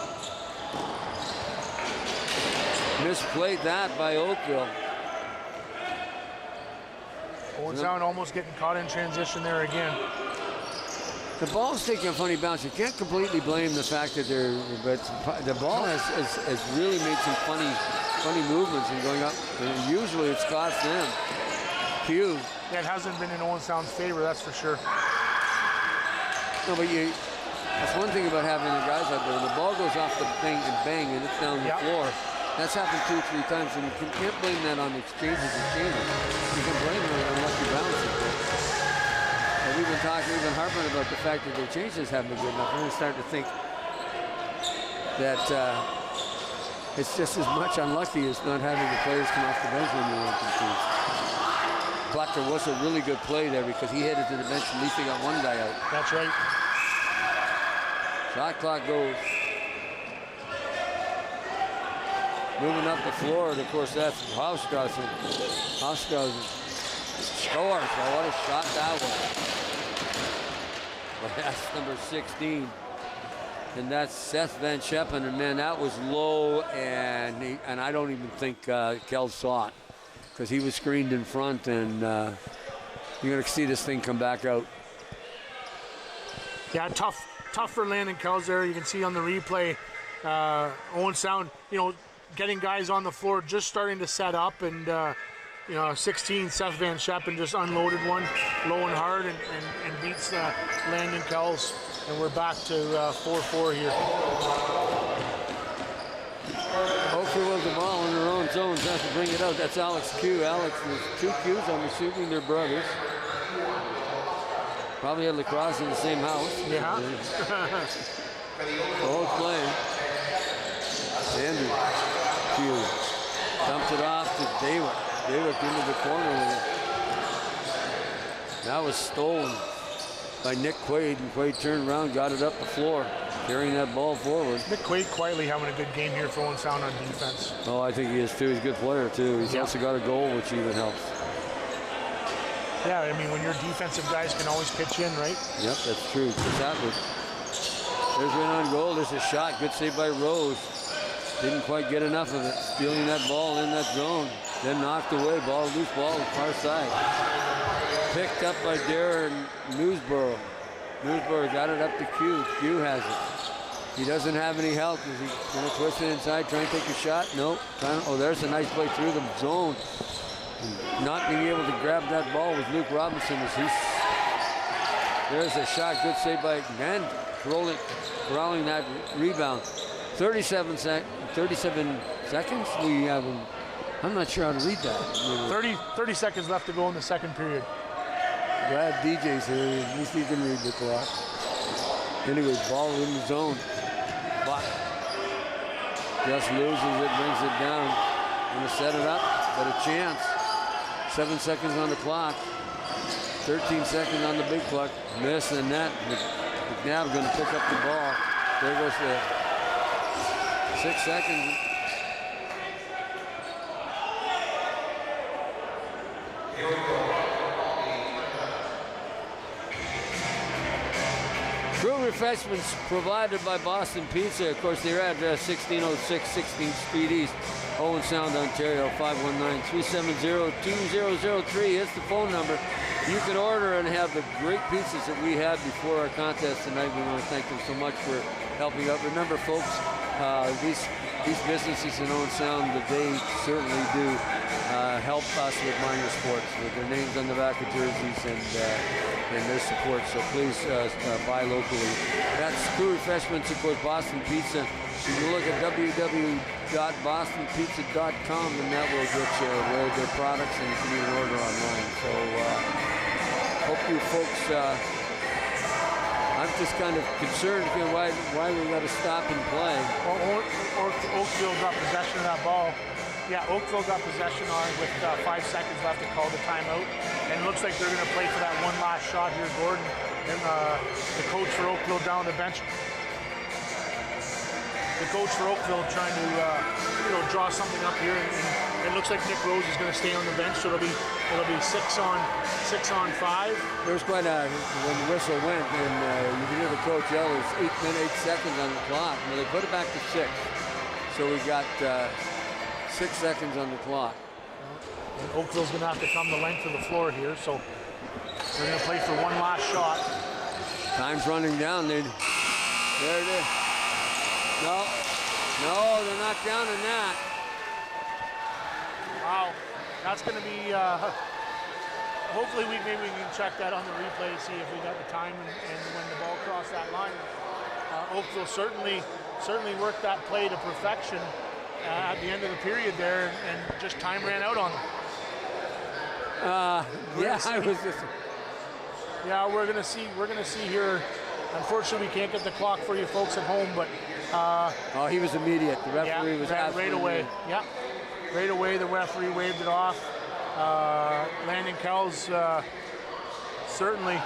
Misplayed that by Oakville. Owen Sound almost getting caught in transition there again. The ball's taking a funny bounce. You can't completely blame the fact that but the ball has really made some funny movements and going up. And usually it's cost them. Q. Yeah, it hasn't been in Owen Sound's favor, that's for sure. No, but that's one thing about having the guys out there. When the ball goes off the thing and bang, and it's down the floor. That's happened 2-3 times, and you can't blame that on exchanges. You can blame it on unlucky bounces. And we've been harping about the fact that their changes haven't been good enough. We're starting to think that it's just as much unlucky as not having the players come off the bench when you want to compete. But there was a really good play there because he headed to the bench. At least they got one guy out. That's right. Shot clock goes. Moving up the floor, and of course that's Hofstrausen. Hofstrausen scores. Oh, what a shot that was. Well, that's number 16. And that's Seth Van Scheppen. And man, that was low, and I don't even think Kel saw it because he was screened in front, and you're going to see this thing come back out. Yeah, tough for Landon Kells there. You can see on the replay, Owen Sound, getting guys on the floor, just starting to set up, and 16, Seth Van Scheppen just unloaded one low and hard and beats Landon Kells, and we're back to 4-4 here. Oakville with the ball in their own zones, has to bring it out. That's Alex Q. Alex with 2 Qs, I'm assuming they're brothers. Probably had Lacrosse in the same house. Yeah. The whole play. Andrew Q dumped it off to Daywick. Daywick into the corner with it. That was stolen by Nick Quaid, and Quaid turned around, got it up the floor, carrying that ball forward. Nick Quaid quietly having a good game here for Owen Sound on defense. Oh, I think he is too. He's a good player too. He's also got a goal, which even helps. Yeah, I mean, when your defensive guys can always pitch in, right? Yep, that's true. There's one on goal. There's a shot. Good save by Rose. Didn't quite get enough of it. Stealing that ball in that zone. Then knocked away. Loose ball, far side. Picked up by Darren Newsborough. Newsborough got it up to Q. Q has it. He doesn't have any help. Is he going to twist it inside, try and take a shot? Nope. Oh, there's a nice play through the zone. Not being able to grab that ball was Luke Robinson. There's a shot. Good save by Van. Corralling that rebound. 37 seconds. We have him. I'm not sure how to read that. 30 seconds left to go in the second period. Glad DJ's here. At least he can read the clock. Anyway, ball in the zone. But just loses it, brings it down. Gonna set it up, but a chance. 7 seconds on the clock. 13 seconds on the big clock. Miss the net. McNabb gonna pick up the ball. There goes the 6 seconds. Crew refreshments provided by Boston Pizza. Of course, their address 1606 16th Street East, Owen Sound, Ontario. 519-370-2003 is the phone number. You can order and have the great pizzas that we had before our contest tonight. We want to thank them so much for helping out. Remember, folks, these businesses in Owen Sound, they certainly do help us with minor sports, with their names on the back of jerseys and their support. So please buy locally. That's Crew Refreshments, of course, Boston Pizza. You can look at www.bostonpizza.com, and that will get you their products, and you can even order online. So hope you folks. I'm just kind of concerned why we got to stop and play. Oakville got possession of that ball. Yeah, Oakville got possession on with 5 seconds left to call the timeout. And it looks like they're going to play for that one last shot here, Gordon. And the coach for Oakville down the bench. The coach for Oakville trying to draw something up here, and it looks like Nick Rose is going to stay on the bench, so it'll be 6 on 5. There's quite a when the whistle went, and you can hear the coach yell, "There's 8 minutes, 8 seconds on the clock." Well, they put it back to 6, so we got 6 seconds on the clock. And Oakville's going to have to come the length of the floor here, so they're going to play for one last shot. Time's running down. There it is. No, they're not counting that. Wow, that's going to be. Hopefully, maybe we can check that on the replay to see if we got the time and when the ball crossed that line. Oakville certainly worked that play to perfection at the end of the period there, and just time ran out on them. We're gonna see here. Unfortunately, we can't get the clock for you folks at home, but he was immediate. The referee was right away. Yeah, right away the referee waved it off. Landon Kells certainly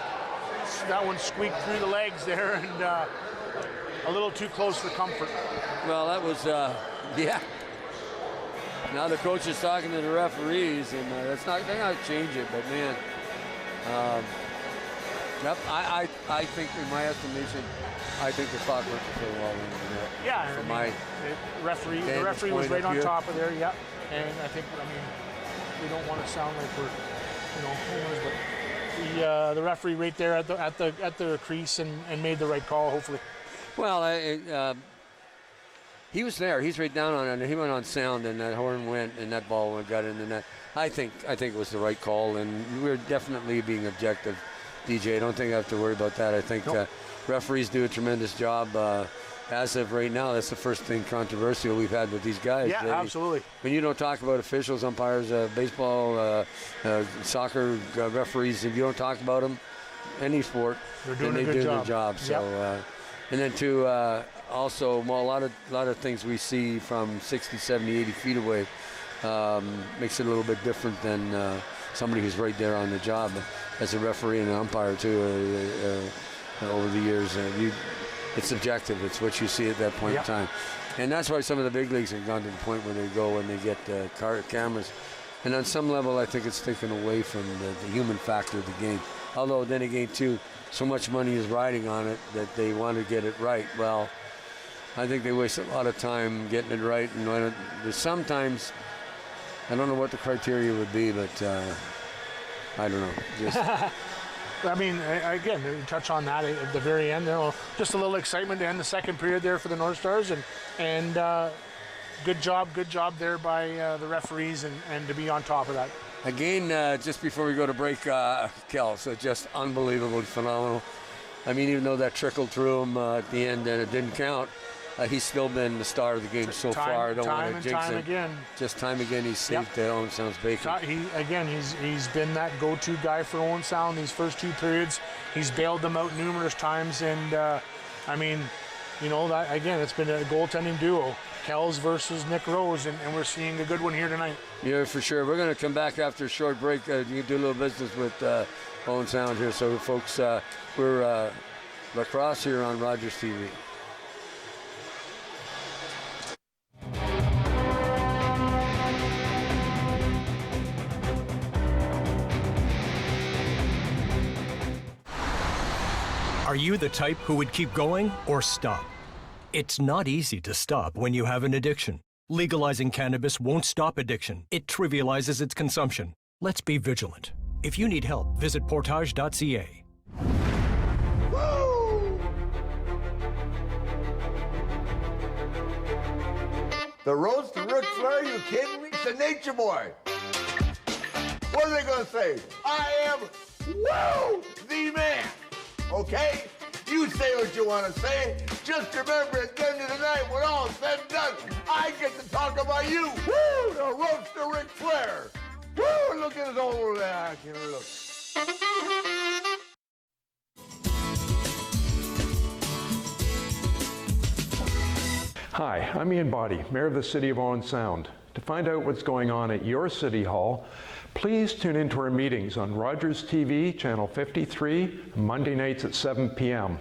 that one squeaked through the legs there, and a little too close for comfort. Well, that was Now the coach is talking to the referees, and they're not going to change it, but man. Yep, I think in my estimation, I think the clock went to the wall in the net. Yeah, the referee was right on top of there. Yeah, and I think we don't want to sound like we're homers, but the referee right there at the crease and made the right call. Hopefully. Well, he was there. He's right down on it. And he went on sound, and that horn went, and that ball got in the net. I think it was the right call, and we're definitely being objective. DJ, I don't think I have to worry about that. I think referees do a tremendous job. As of right now, that's the first thing controversial we've had with these guys. Yeah, absolutely. When you don't talk about officials, umpires, baseball, soccer referees, if you don't talk about them, any sport, they're doing then a good do job. their job. So, and then too, also, a lot of things we see from 60, 70, 80 feet away makes it a little bit different than somebody who's right there on the job. As a referee and an umpire too, over the years, it's subjective. It's what you see at that point in time, and that's why some of the big leagues have gone to the point where they go and they get cameras. And on some level, I think it's taken away from the human factor of the game. Although then again, too, so much money is riding on it that they want to get it right. Well, I think they waste a lot of time getting it right, and sometimes I don't know what the criteria would be, but. I don't know. Just again, we touch on that at the very end. Just a little excitement to end the second period there for the North Stars, and good job there by the referees and to be on top of that. Again, just before we go to break, Kel, so just unbelievable, phenomenal. Even though that trickled through him at the end and it didn't count, he's still been the star of the game so far. I don't want to jinx him. Again. Just time again, he's saved Owen Sound's bacon. He's been that go-to guy for Owen Sound these first 2 periods. He's bailed them out numerous times, and that again, it's been a goaltending duo, Kells versus Nick Rose, and we're seeing a good one here tonight. Yeah, for sure. We're going to come back after a short break. You can do a little business with Owen Sound here. So, folks, we're Lacrosse here on Rogers TV. Are you the type who would keep going or stop? It's not easy to stop when you have an addiction. Legalizing cannabis won't stop addiction. It trivializes its consumption. Let's be vigilant. If you need help, visit portage.ca. The roast to Ric Flair, you kidding me? It's the Nature Boy. What are they going to say? I am, the man. Okay? You say what you want to say. Just remember, at the end of the night, when all is said and done, I get to talk about you. Woo! The roast to Ric Flair. Woo! Look at his old back. Look. Hi, I'm Ian Boddy, Mayor of the City of Owen Sound. To find out what's going on at your City Hall, please tune into our meetings on Rogers TV, Channel 53, Monday nights at 7 p.m.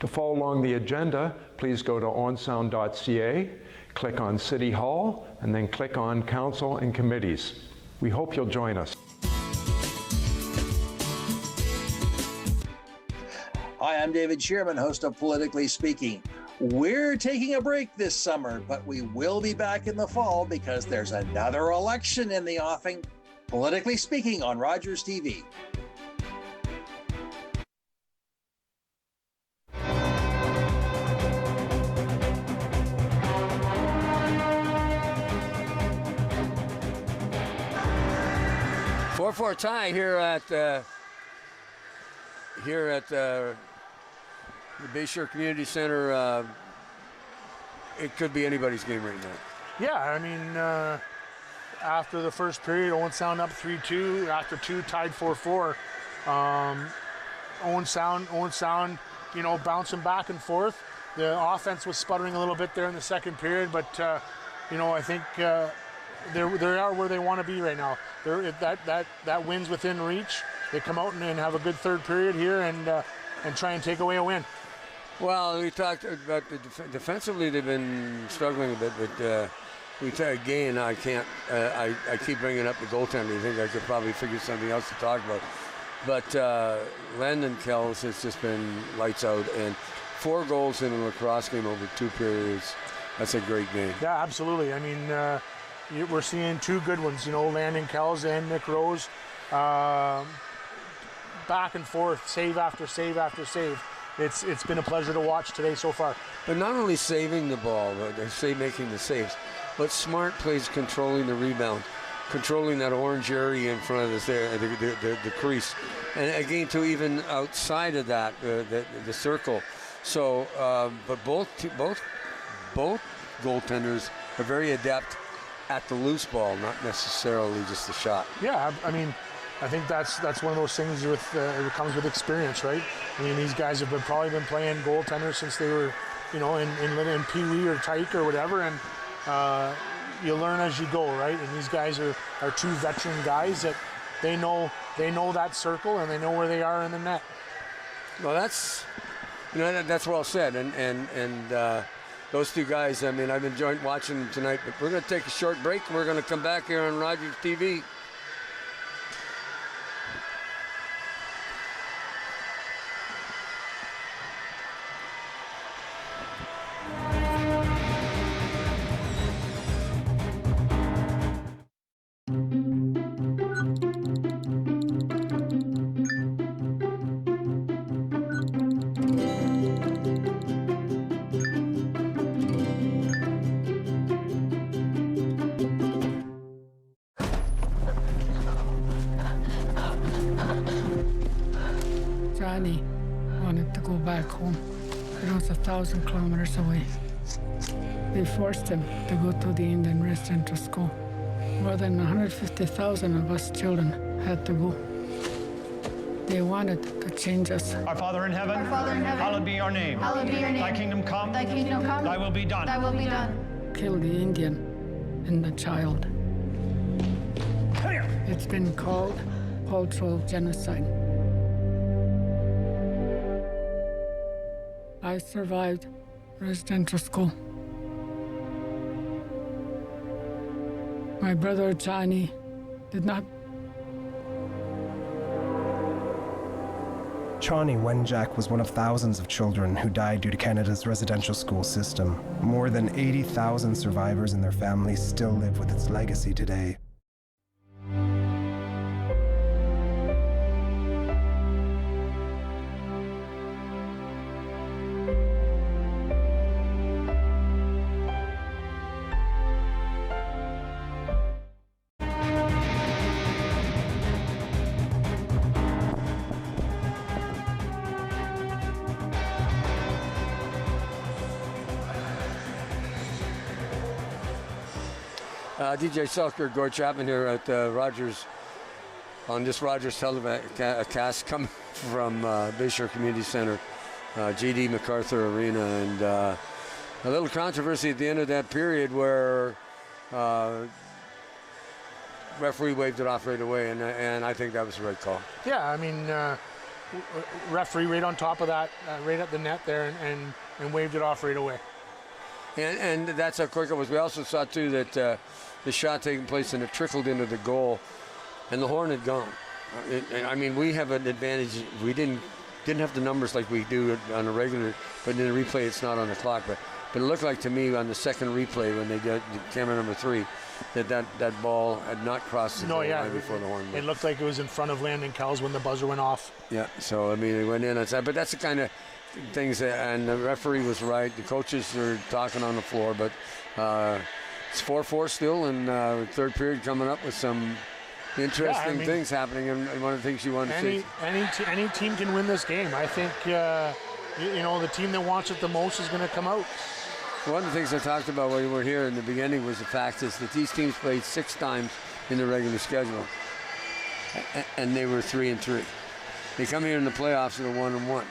To follow along the agenda, please go to onsound.ca, click on City Hall, and then click on Council and Committees. We hope you'll join us. Hi, I'm David Shearman, host of Politically Speaking. We're taking a break this summer, but we will be back in the fall because there's another election in the offing. Politically Speaking on Rogers TV. Four tie here at the Bayshore Community Center. It could be anybody's game right now. Yeah, I mean, after the first period, Owen Sound up 3-2. After two, tied 4-4. Owen Sound, you know, bouncing back and forth. The offense was sputtering a little bit there in the second period, but you know, I think they are where they want to be right now. That win's within reach. They come out and have a good third period here and try and take away a win. Well, we talked about defensively. They've been struggling a bit, but again, I can't. I keep bringing up the goaltender. I think I could probably figure something else to talk about. But Landon Kells has just been lights out, and 4 goals in a lacrosse game over 2 periods. That's a great game. Yeah, absolutely. I mean, we're seeing 2 good ones. You know, Landon Kells and Nick Rose, back and forth, save after save after save. It's been a pleasure to watch today so far. But not only saving the ball, but they're making the saves, but smart plays controlling the rebound, controlling that orange area in front of the crease, and again to even outside of that the circle. So, but both goaltenders are very adept at the loose ball, not necessarily just the shot. Yeah, I mean, I think that's one of those things with it comes with experience, right? I mean, these guys have probably been playing goaltender since they were, you know, in Pee Wee or Tyke or whatever, and you learn as you go, right? And these guys are 2 veteran guys that they know that circle and they know where they are in the net. Well, that's well said, and those 2 guys. I mean, I've enjoyed watching them tonight, but we're going to take a short break and we're going to come back here on Rogers TV. Johnny wanted to go back home. It was 1,000 kilometers away. They forced him to go to the Indian residential school. More than 150,000 of us children had to go. They wanted to change us. Our Father in heaven, hallowed be your name. Hallowed be your name. Thy kingdom come. Thy kingdom come. Thy will be done. Thy will be done. Kill the Indian and the child. It's been called cultural genocide. I survived residential school. My brother Johnny did not. Chani Wenjack was one of thousands of children who died due to Canada's residential school system. More than 80,000 survivors and their families still live with its legacy today. DJ Selker, Gord Chapman here at Rogers, on this Rogers telecast coming from Bayshore Community Center, G.D. MacArthur Arena, and a little controversy at the end of that period where referee waved it off right away, and I think that was the right call. Yeah, I mean, referee right on top of that, right at the net there, and waved it off right away. And that's how quick it was. We also saw, too, that the shot taking place and it trickled into the goal, and the horn had gone. I mean, we have an advantage. We didn't have the numbers like we do on a regular, but in the replay it's not on the clock. But it looked like to me on the second replay when they did camera number 3 that ball had not crossed the goal line before the horn. It looked like it was in front of Landon Kells when the buzzer went off. Yeah, so I mean it went in outside, but that's the kind of things and the referee was right. The coaches are talking on the floor, but it's 4-4 still, and third period coming up with some interesting things happening, and one of the things you want to see. Any team can win this game. I think the team that wants it the most is going to come out. One of the things I talked about when we were here in the beginning was the fact is that these teams played 6 times in the regular schedule, and they were 3-3. They come here in the playoffs and they're 1-1.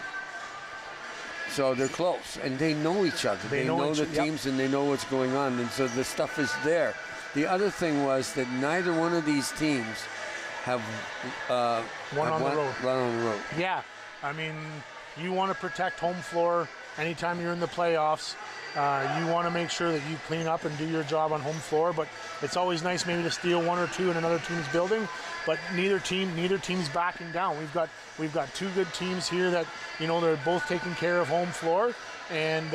So they're close, and they know each other. They know the teams, and they know what's going on, and so the stuff is there. The other thing was that neither one of these teams have run on the road. road. Yeah, I mean, you want to protect home floor anytime you're in the playoffs. You want to make sure that you clean up and do your job on home floor, but it's always nice maybe to steal 1 or 2 in another team's building. But neither team's backing down. We've got 2 good teams here that they're both taking care of home floor, and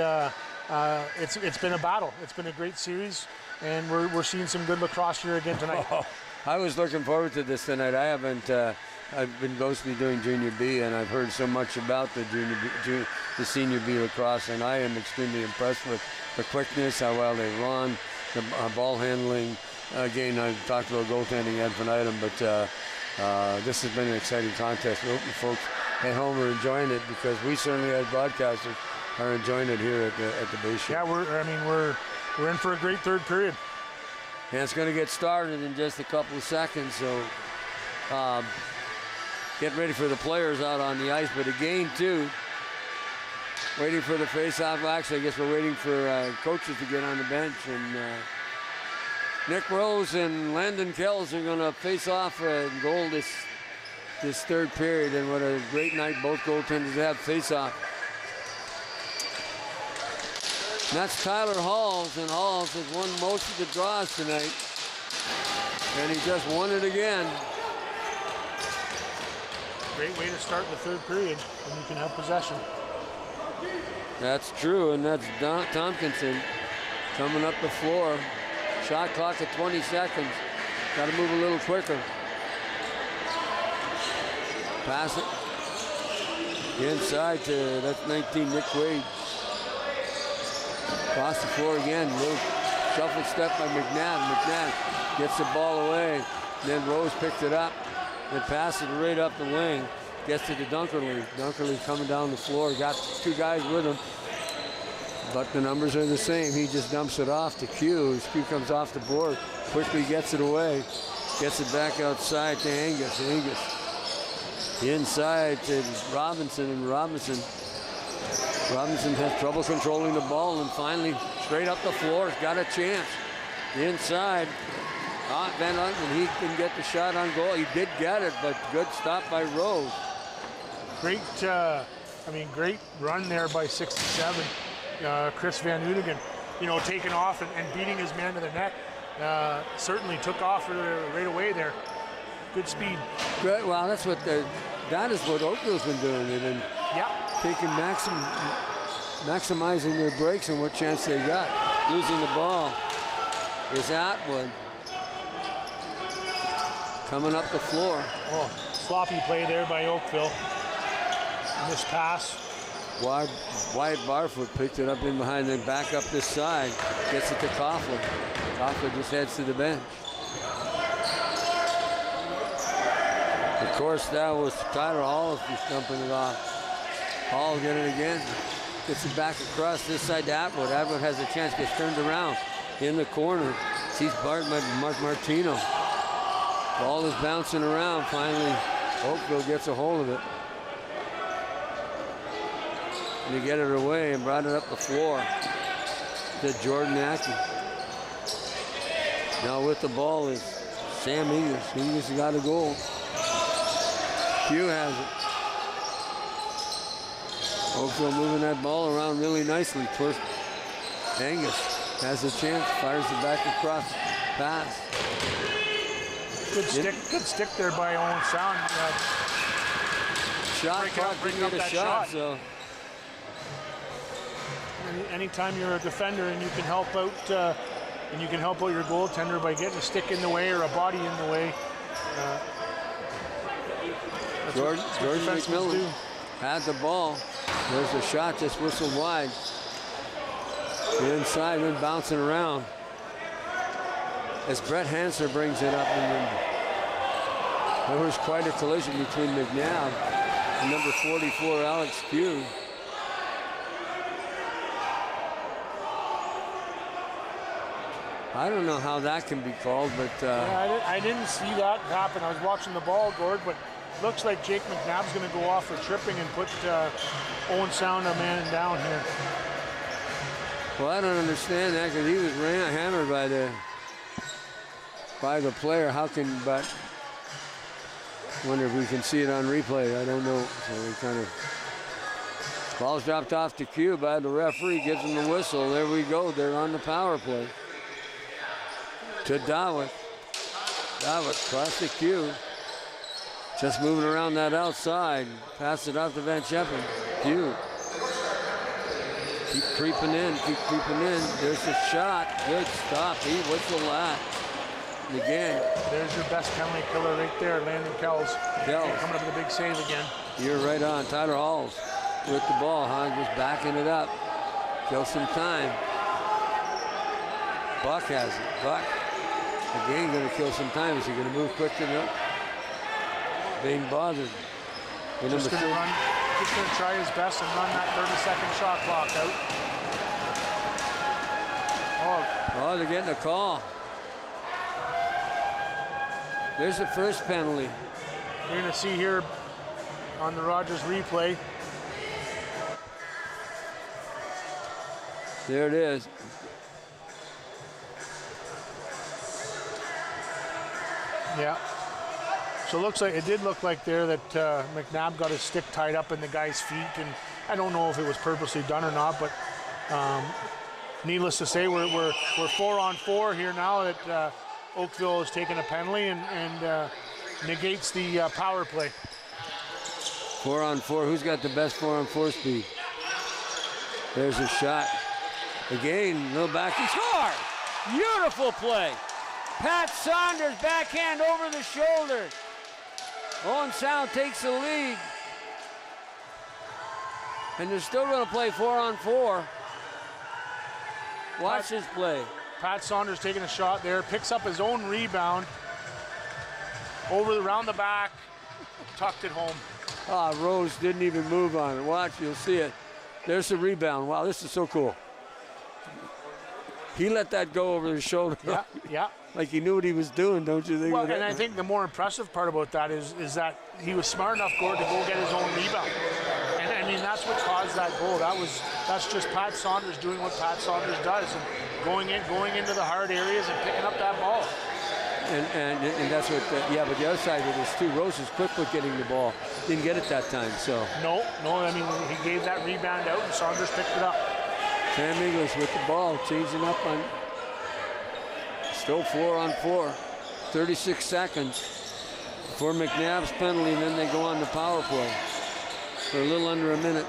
it's been a battle. It's been a great series, and we're seeing some good lacrosse here again tonight. I was looking forward to this tonight. I haven't. I've been mostly doing Junior B, and I've heard so much about the the Senior B lacrosse, and I am extremely impressed with the quickness, how well they run, the ball handling. Again, I've talked about goaltending ad infinitum, but this has been an exciting contest. We hope you folks at home are enjoying it, because we certainly, as broadcasters, are enjoying it here at the Bayshore. Yeah, we're in for a great third period. And it's going to get started in just a couple of seconds, so get ready for the players out on the ice. But again, too, waiting for the face-off. Actually, I guess we're waiting for coaches to get on the bench. And Nick Rose and Landon Kells are going to face off in goal this third period. And what a great night both goaltenders have face-off. And that's Tyler Halls, and Halls has won most of the draws tonight. And he just won it again. Great way to start the third period when you can have possession. That's true, and that's Tompkinson coming up the floor. Shot clock at 20 seconds. Got to move a little quicker. Pass it. Inside to, that's 19, Nick Wade. Across the floor again. Little shuffle step by McNabb. McNabb gets the ball away. Then Rose picked it up and passes it right up the wing. Gets it to Dunkerley. Dunkerley coming down the floor. Got 2 guys with him. But the numbers are the same. He just dumps it off to Q. As Q comes off the board, quickly gets it away. Gets it back outside to Angus. Angus inside to Robinson, and Robinson has trouble controlling the ball, and finally straight up the floor. Got a chance. Inside. Van Hunten, he didn't get the shot on goal. He did get it, but good stop by Rose. Great run there by 67. Chris Van Oudegen, taking off and beating his man to the net. Certainly took off right away there. Good speed. Good. Well, that is what Oakville's been doing, and taking maximizing their breaks and what chance they got. Losing the ball is Atwood. Coming up the floor. Oh, sloppy play there by Oakville. This pass. Wyatt Barfoot picked it up in behind, then back up this side. Gets it to Coughlin. Coughlin just heads to the bench. Of course, that was Tyler Hall just dumping it off. Hall get it again. Gets it back across this side to Atwood. Atwood has a chance, gets turned around in the corner. Sees Mark Martino. Ball is bouncing around. Finally, Oakville gets a hold of it. And he get it away and brought it up the floor to Jordan Atkins. Now with the ball is Sam English. English has got a goal. Hugh has it. Oakville moving that ball around really nicely. Towards Angus has a chance, fires it back across. Pass. Good stick there by Owen Sound. Shot clock didn't get a shot, so. Anytime you're a defender and you can help out your goaltender by getting a stick in the way or a body in the way. George McMillan had the ball. There's a shot just whistled wide. The inside went bouncing around. As Brett Hanser brings it up, and then there was quite a collision between McNabb and number 44, Alex Pugh. I don't know how that can be called, but... Yeah, I didn't see that happen. I was watching the ball, Gord, but looks like Jake McNabb's going to go off for tripping and put Owen Sound a man down here. Well, I don't understand that because he was hammered by the player. How can, but wonder if we can see it on replay. I don't know. So we kind of, ball's dropped off to Q by the referee, gives him the whistle. There we go. They're on the power play. To Dawick. Dawick across the Q. Just moving around that outside. Pass it off to Van Sheppen. Q. Keep creeping in. There's a shot. Good stop. He whistled that. And again. There's your best penalty killer right there, Landon Kells. Coming up with a big save again. You're right on. Tyler Halls with the ball. Just backing it up. Kill some time. Buck has it. Buck. Again, going to kill some time. Is he going to move quick enough? Being bothered. Just going to try his best and run that 30-second shot clock out. Oh, they're getting a call. There's the first penalty. You're going to see here on the Rogers replay. There it is. Yeah. So it did look like there that McNabb got his stick tied up in the guy's feet, and I don't know if it was purposely done or not, but needless to say, we're 4-on-4 here now that Oakville has taken a penalty and negates the power play. 4-on-4. Who's got the best 4-on-4 speed? There's a shot. Again, little back. He scored! Beautiful play. Pat Saunders backhand over the shoulder. Owen Sound takes the lead. And they're still going to play 4-on-4. Watch this play. Pat Saunders taking a shot there, picks up his own rebound. Around the back, tucked it home. Rose didn't even move on it. Watch, you'll see it. There's the rebound. Wow, this is so cool. He let that go over his shoulder. Yeah. Like he knew what he was doing, don't you think? Well, and I think the more impressive part about that is that he was smart enough, Gord, to go get his own rebound. And I mean, that's what caused that goal. That's just Pat Saunders doing what Pat Saunders does, and going into the hard areas and picking up that ball. And that's what. But the other side of it is too. Rose was quick with getting the ball. Didn't get it that time. So. No. I mean, he gave that rebound out, and Saunders picked it up. Sam English with the ball, changing up on. Still 4-on-4. 36 seconds for McNabb's penalty, and then they go on the power play for a little under a minute.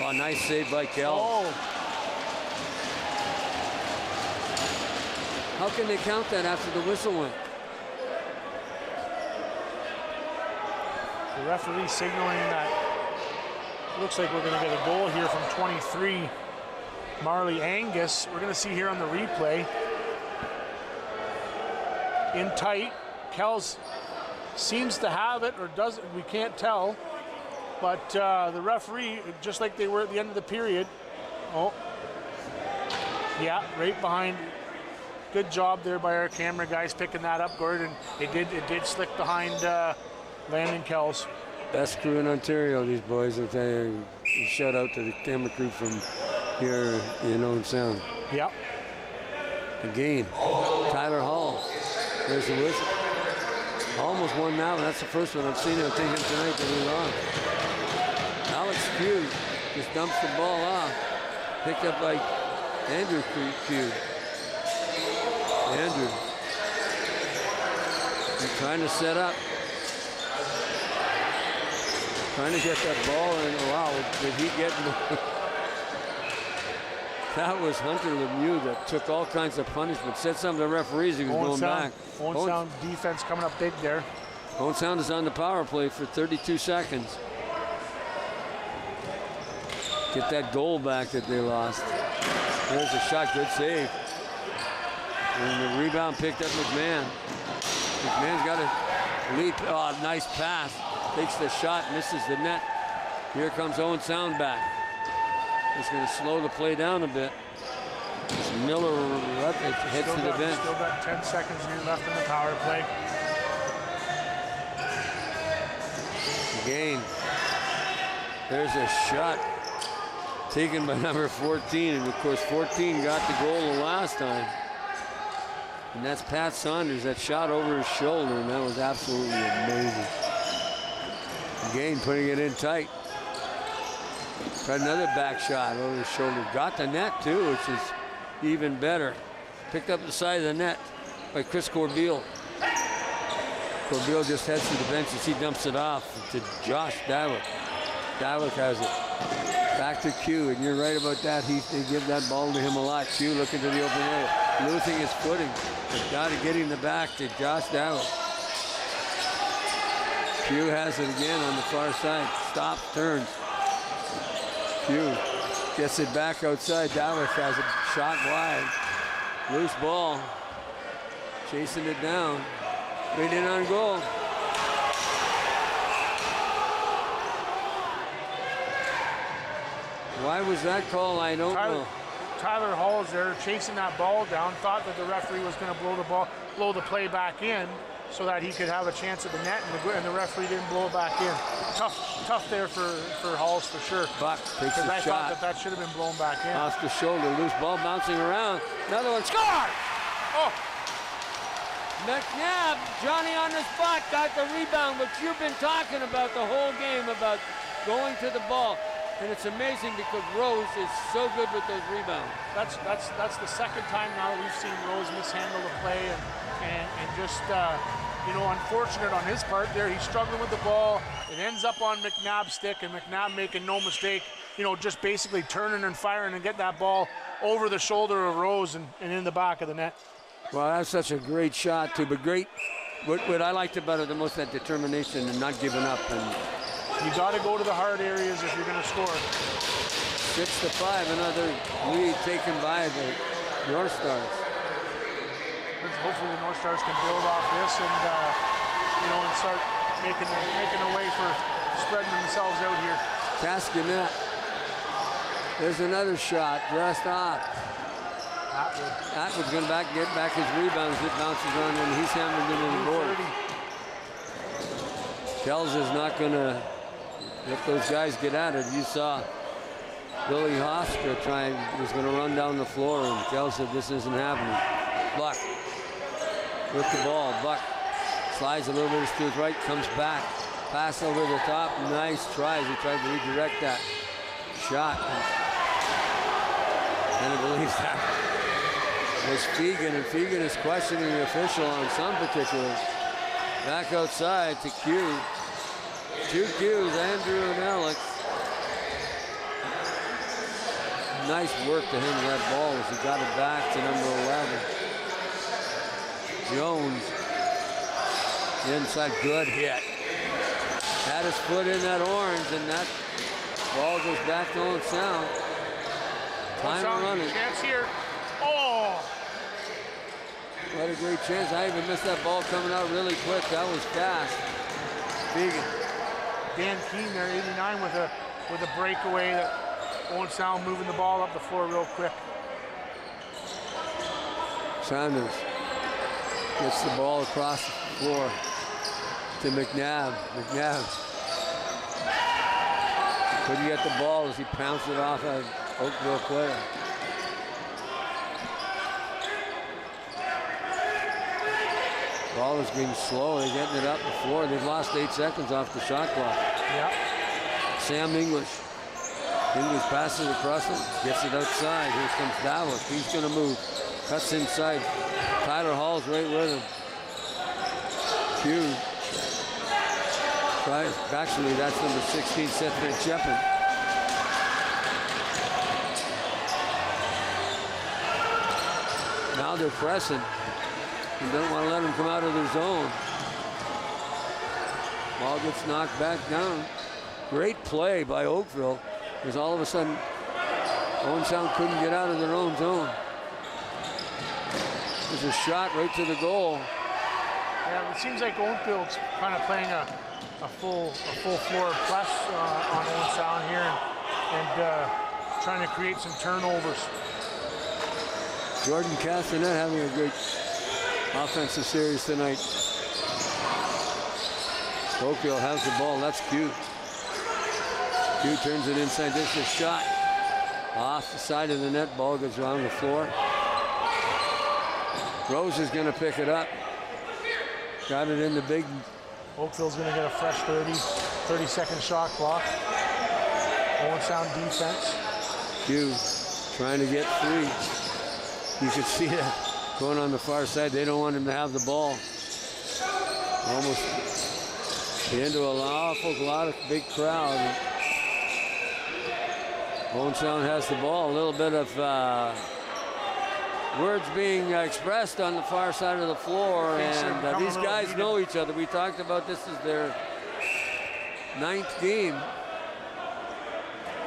Oh, nice save by Kell. How can they count that after the whistle went? The referee signaling that looks like we're going to get a goal here from 23, Marley Angus. We're going to see here on the replay. In tight, Kells seems to have it or doesn't, we can't tell. But the referee, just like they were at the end of the period, right behind. Good job there by our camera guys picking that up, Gordon. It did slick behind Landon Kells. Best crew in Ontario, these boys. I'll tell you, shout out to the camera crew from here in Owen Sound. Yep. Again, Tyler Hall. There's the whistle. Almost won now. That's the first one I've seen him taking tonight that he lost. Alex Pugh just dumps the ball off. Picked up by Andrew Pugh. Andrew. He's trying to set up. Trying to get that ball in. Wow, did he get... That was Hunter Lemieux that took all kinds of punishment. Said something to the referees. He was going back. Owen Sound defense coming up big there. Owen Sound is on the power play for 32 seconds. Get that goal back that they lost. There's a shot. Good save. And the rebound picked up McMahon. McMahon's got a leap. Oh, nice pass. Takes the shot, misses the net. Here comes Owen Sound back. It's going to slow the play down a bit. It's Miller heads to the bench. Still got 10 seconds left in the power play. Again, there's a shot taken by number 14, and of course 14 got the goal the last time. And that's Pat Saunders. That shot over his shoulder, and that was absolutely amazing. Again, putting it in tight. Tried another back shot over his shoulder. Got the net too, which is even better. Picked up the side of the net by Chris Corbeil. Corbeil just heads to the bench as he dumps it off to Josh Dawick. Dawick has it. Back to Q, and you're right about that. They give that ball to him a lot. Q looking to the open area, losing his footing. But got to get him the back to Josh Dawick. Q has it again on the far side. Stops, turns. Q gets it back outside. Dawick has it shot wide. Loose ball. Chasing it down. Right in on goal. Why was that call? I don't know. Tyler Hall's there chasing that ball down. Thought that the referee was going to blow the play back in, so that he could have a chance at the net, and the referee didn't blow it back in. Tough there for Halls for sure. Buck takes the I shot. thought that should have been blown back in. Off the shoulder, loose ball bouncing around. Another one, score! Oh! McNabb, Johnny on the spot, got the rebound, which you've been talking about the whole game, about going to the ball. And it's amazing because Rose is so good with those rebounds. That's the second time now that we've seen Rose mishandle the play, and just unfortunate on his part there. He's struggling with the ball. It ends up on McNabb's stick, and McNabb making no mistake, just basically turning and firing and get that ball over the shoulder of Rose and in the back of the net. Well, that's such a great shot too, but great. What I liked about it the most, that determination and not giving up. And you got to go to the hard areas if you're going to score. 6-5, another lead taken by the North Stars. Hopefully the North Stars can build off this and start making a way for spreading themselves out here. Cascanet. There's another shot just off. Atwood's going to get back his rebounds. It bounces on and he's hammered into the board. Kells is not going to let those guys get at it. You saw Billy Hofstra was going to run down the floor, and Kells said this isn't happening. Buck with the ball. Buck slides a little bit to his right, comes back. Pass over the top. Nice tries. He tried to redirect that shot. And I believe that was Fegan, and Fegan is questioning the official on some particulars. Back outside to Q. Two Qs, Andrew and Alex. Nice work to handle that ball as he got it back to number 11. Jones. Inside, good hit. Had his foot in that orange, and that ball goes back to Owen Sound. Time running. Chance here. Oh! What a great chance. I even missed that ball coming out really quick. That was fast. Fegan. Dan Keene there, 89 with a breakaway. That Owen Sound moving the ball up the floor real quick. Saunders gets the ball across the floor to McNabb. McNabb couldn't get the ball as he pounced it off an Oakville player. Ball is being slow. They're getting it up the floor. They've lost 8 seconds off the shot clock. Yep. Sam English. English passes across it, gets it outside. Here comes Davos. He's going to move. Cuts inside. Tyler Hall's right with him. Huge. Actually, that's number 16, Seth Van Cheppen. Now they're pressing. You don't want to let them come out of their zone. Ball gets knocked back down. Great play by Oakville, because all of a sudden Owen Sound couldn't get out of their own zone. There's a shot right to the goal. Yeah, it seems like Oakville's kind of playing a full floor press on Owen Sound here and trying to create some turnovers. Jordan Castanet having a great offensive series tonight. Oakville has the ball. That's Q. Q turns it inside. This is a shot off the side of the net. Ball goes around the floor. Rose is going to pick it up. Got it in the big. Oakville's going to get a fresh 30-second shot clock. Owen Sound defense. Q trying to get free. You can see that going on the far side. They don't want him to have the ball. Almost into an awful lot of big crowd. Owen Sound has the ball. A little bit of words being expressed on the far side of the floor, and these guys know each other. We talked about this is their 9th game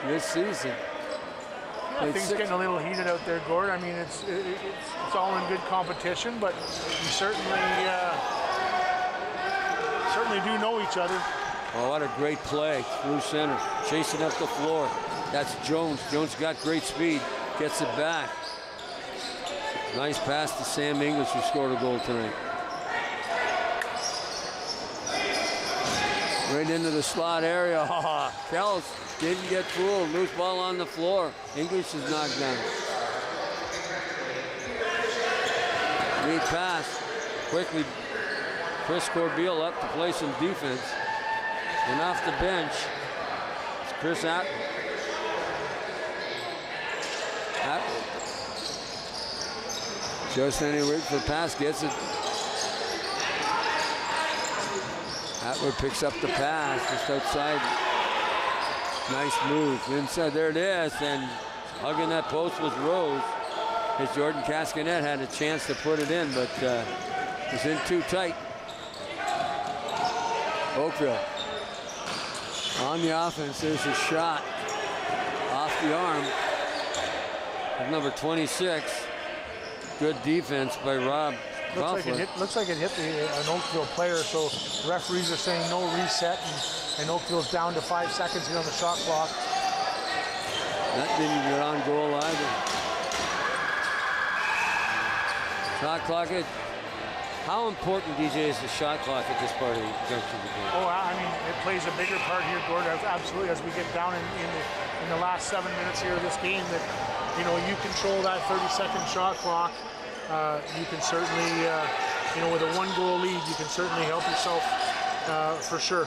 this season. Yeah, things getting a little heated out there, Gord. I mean, it's all in good competition, but you certainly do know each other. Oh, what a great play through center, chasing up the floor. That's Jones. Jones got great speed, gets it back. Nice pass to Sam English, who scored a goal tonight. Right into the slot area. Kells didn't get fooled. Loose ball on the floor. English is knocked down. Neat pass. Quickly, Chris Corbeil up to play some defense. And off the bench, it's Chris Atwood. Just anyway for the pass, gets it. Atwood picks up the pass just outside. Nice move inside. There it is, and hugging that post was Rose. As Jordan Castanet had a chance to put it in, but was in too tight. Oakville on the offense. There's a shot off the arm of number 26. Good defense by Rob. Looks like it hit an Oakville player, so referees are saying no reset, and Oakville's down to 5 seconds here on the shot clock. That didn't get on goal either. Shot clock. How important, DJ, is the shot clock at this part of the junction of the game? Oh, I mean, it plays a bigger part here, Gord, absolutely, as we get down in the last 7 minutes here of this game, that, you know, you control that 30-second shot clock. You can certainly, with a 1-goal lead, you can certainly help yourself for sure.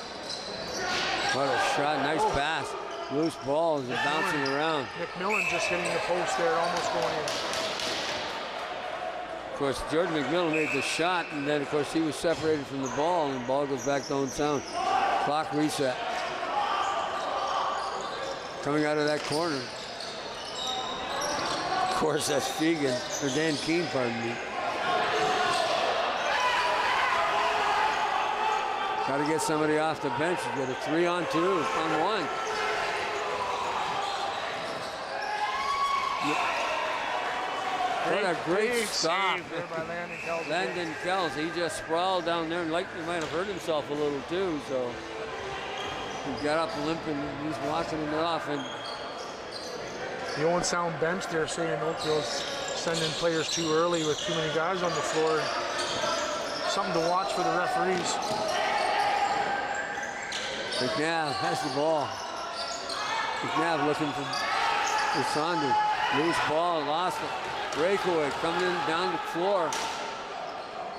What a shot, nice pass. Loose ball is bouncing around. McMillan just hitting the post there, almost going in. Of course, Jordan McMillan made the shot, and then, of course, he was separated from the ball, and the ball goes back to Owen Sound. Clock reset. Coming out of that corner. Of course, that's Fegan, or Dan Keene, pardon me. Got to get somebody off the bench. You get a 3-on-2 on 1. What a great stop. Landon Kells. He just sprawled down there and likely might have hurt himself a little too. So he got up limping. He's watching it off. And the Owen Sound bench, they're saying Oakville's sending players too early with too many guys on the floor. Something to watch for the referees. McNabb has the ball. McNabb looking for Saunders. Loose ball, lost it. Breakaway coming in down the floor.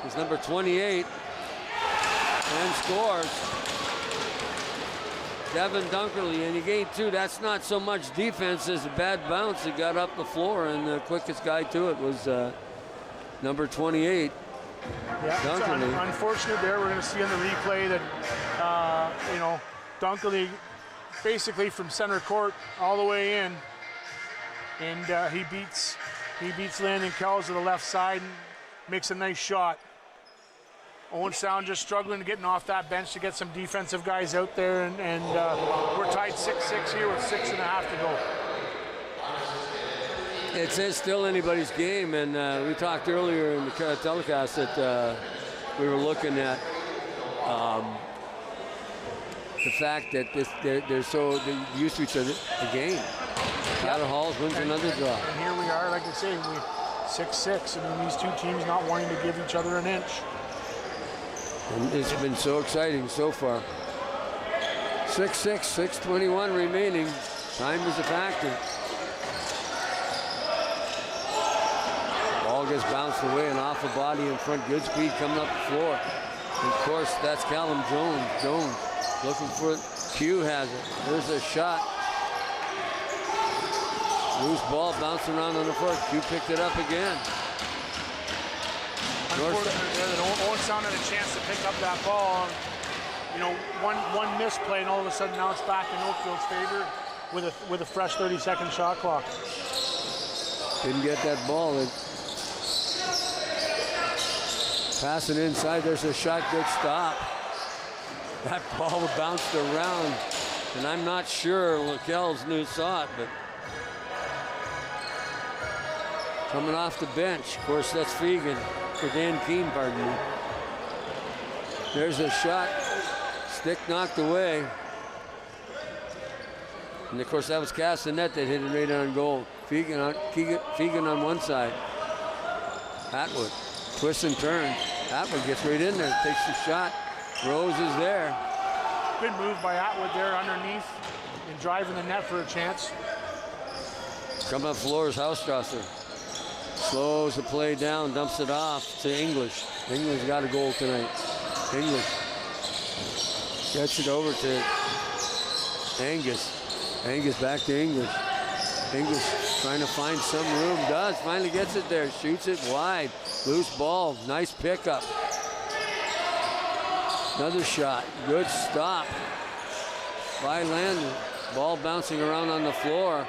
is number 28 and scores. Devin Dunkerley, and he gained 2. That's not so much defense as a bad bounce. It got up the floor, and the quickest guy to it was number 28. Yeah, Dunkerley. it's unfortunate there. We're going to see in the replay that, Dunkerley basically from center court all the way in, and he beats Landon Kells to the left side and makes a nice shot. Owen Sound just struggling getting off that bench to get some defensive guys out there, and we're tied 6-6 here with 6.5 to go. It's still anybody's game, and we talked earlier in the telecast that we were looking at the fact that they're so used to each other. A game. Tyler Halls wins another draw. And here we are, like I say, 6-6. I mean, these two teams not wanting to give each other an inch. And it's been so exciting so far. 6-6, 6:21 remaining. Time is a factor. Ball gets bounced away and off the body in front. Good speed coming up the floor. And of course, that's Callum Jones. Jones looking for it. Q has it. There's a shot. Loose ball bouncing around on the floor. Q picked it up again. Unfortunately, Owen Sound had a chance to pick up that ball. One misplay, and all of a sudden now it's back in Oakville's favor with a fresh 30-second shot clock. Didn't get that ball. Pass it inside. There's a shot. Good stop. That ball bounced around, and I'm not sure Lakells saw it, but coming off the bench. Of course, that's Fegan. For Dan Keene, pardon me. There's a shot. Stick knocked away. And of course, that was Castanet that hit it right on goal. Fegan on one side. Atwood twists and turns. Atwood gets right in there, takes the shot. Rose is there. Good move by Atwood there underneath and driving the net for a chance. Coming up floor is Haustrasser. Slows the play down, dumps it off to English. English got a goal tonight. English gets it over to Angus. Angus back to English. English trying to find some room. Does, finally gets it there. Shoots it wide. Loose ball, nice pickup. Another shot, good stop by Landon. Ball bouncing around on the floor.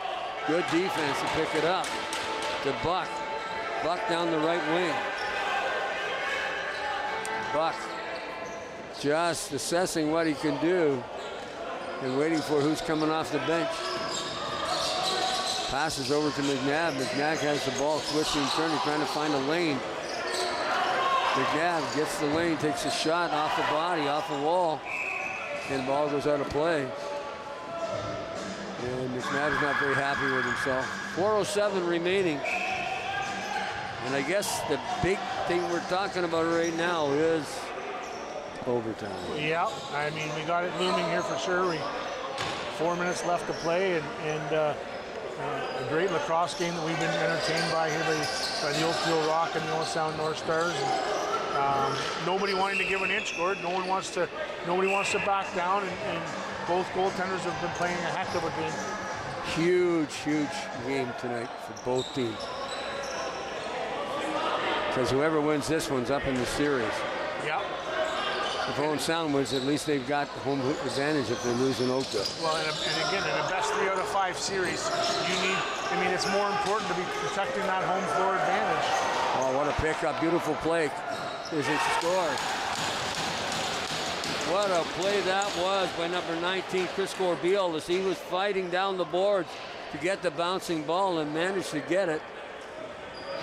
Good defense to pick it up. To Buck. Buck down the right wing. Buck just assessing what he can do and waiting for who's coming off the bench. Passes over to McNabb. McNabb has the ball, twisting and turning, trying to find a lane. McNabb gets the lane, takes a shot off the body, off the wall, and the ball goes out of play. And McNabb's not very happy with himself. 4:07 remaining. And I guess the big thing we're talking about right now is overtime. Yeah, I mean, we got it looming here for sure. 4 minutes left to play, and a great lacrosse game that we've been entertained by here by the Oakville Rock and the Owen Sound North Stars. And, nobody wanting to give an inch, Gord. Nobody wants to back down, and both goaltenders have been playing a heck of a game. Huge game tonight for both teams. Because whoever wins this one's up in the series. Yep. If Owen Sound wins, at least they've got the home advantage if they lose in Oakville. Well, and again, in a best 3 out of 5 series, it's more important to be protecting that home floor advantage. Oh, what a pickup. Beautiful play. There's a score. What a play that was by number 19, Chris Corbeil, as he was fighting down the boards to get the bouncing ball and managed to get it.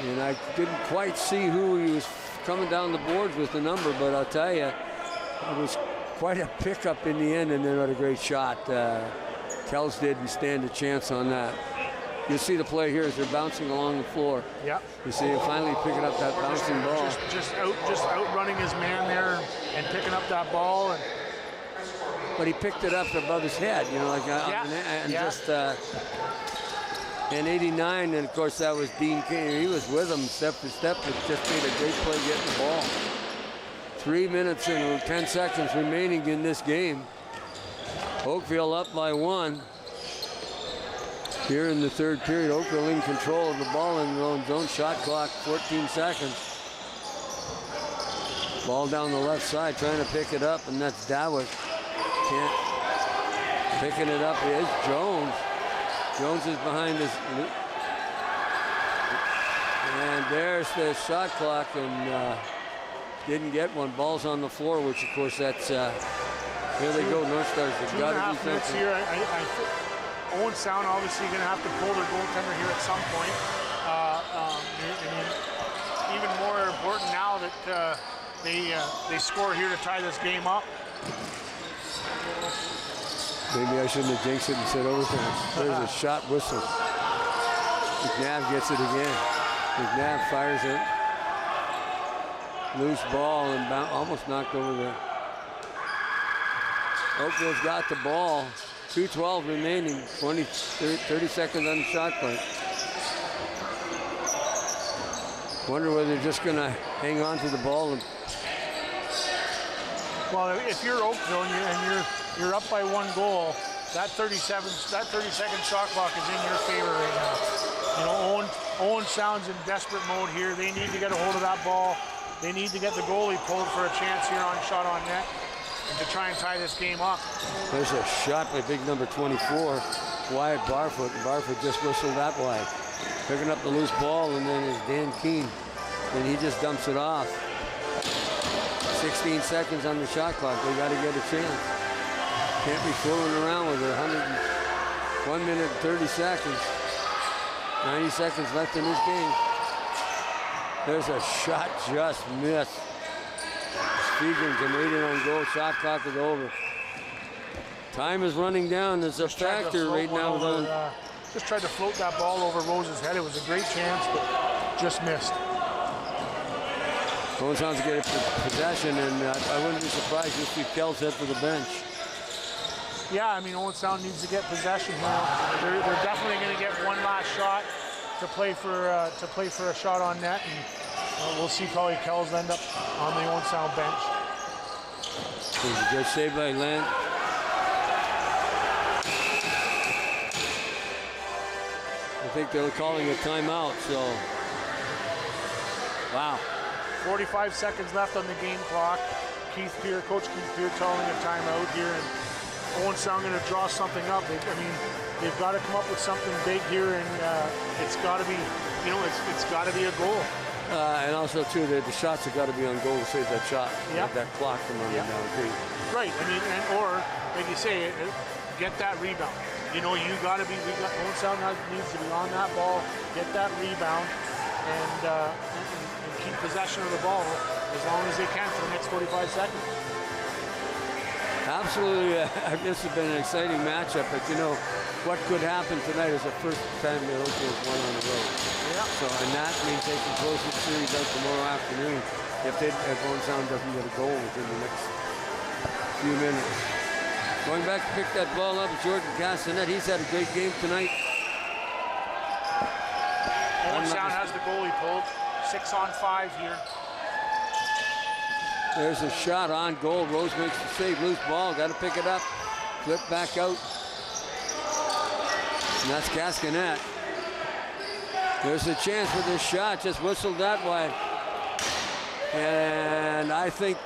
And I didn't quite see who he was coming down the boards with the number, but I'll tell you, it was quite a pickup in the end, and then what a great shot. Kells didn't stand a chance on that. You see the play here as they're bouncing along the floor. Yep. You see him finally picking up that bouncing ball. Just outrunning his man there and picking up that ball. But he picked it up above his head, and 89, and of course that was Dean King. He was with him step for step, but just made a great play getting the ball. 3 minutes and 10 seconds remaining in this game. Oakville up by 1. Here in the third period, Oakville in control of the ball in their own zone. Shot clock, 14 seconds. Ball down the left side, trying to pick it up, and that's Dawick. Can't. Picking it up is Jones. Jones is behind us. And there's the shot clock, and didn't get one. Ball's on the floor, which of course that's, here they go, North Stars have got to do something. Here. Owen Sound obviously going to have to pull their goaltender here at some point. Even more important now that they score here to tie this game up. Maybe I shouldn't have jinxed it and said overtime. There's a shot whistle. McNabb gets it again. McNabb fires it. Loose ball and almost knocked over there. Oakville's got the ball. 2:12 remaining. 30 seconds on the shot clock. Wonder whether they're just going to hang on to the ball. Well, if you're Oakville and you're up by 1 goal, that 30-second shot clock is in your favor right now. You know, Owen Sound's in desperate mode here. They need to get a hold of that ball. They need to get the goalie pulled for a chance here on shot on net and to try and tie this game up. There's a shot by big number 24, Wyatt Barfoot. Barfoot just whistled that wide. Picking up the loose ball, and then is Dan Keene. And he just dumps it off. 16 seconds on the shot clock. They got to get a chance. Can't be fooling around with it. 1 minute and 30 seconds. 90 seconds left in this game. There's a shot just missed. Speakington waiting on goal. Shot clock is over. Time is running down. There's a factor right now. Just tried to float that ball over Rose's head. It was a great chance, but just missed. Owen Sound's get possession, and I wouldn't be surprised if we Kells head for the bench. Yeah, I mean, Owen Sound needs to get possession here. They're definitely going to get one last shot to play for a shot on net, and we'll see probably Kells end up on the Owen Sound bench. There's a good save by Land. I think they're calling a timeout, so wow. 45 seconds left on the game clock. Coach Keith Peer calling a timeout here, and Owen Sound going to draw something up. They've got to come up with something big here, and it's got to be, it's got to be a goal. And also too, the shots have got to be on goal to save that shot. Yep. That clock from running down too. Right. I mean, or like you say, get that rebound. You got to be. Owen Sound needs to be on that ball, get that rebound, and keep possession of the ball as long as they can for the next 45 seconds. Absolutely. This has been an exciting matchup, but what could happen tonight is the first time that Oakville's won on the road. Yeah. So, and that means they can close the series out tomorrow afternoon if Owen Sound doesn't get a goal within the next few minutes. Going back to pick that ball up, Jordan Castanet. He's had a great game tonight. Owen Sound has the goalie pulled. 6-on-5 here. There's a shot on goal. Rose makes the save. Loose ball. Got to pick it up. Flip back out. And that's Castanet. There's a chance for this shot. Just whistled that way. And I think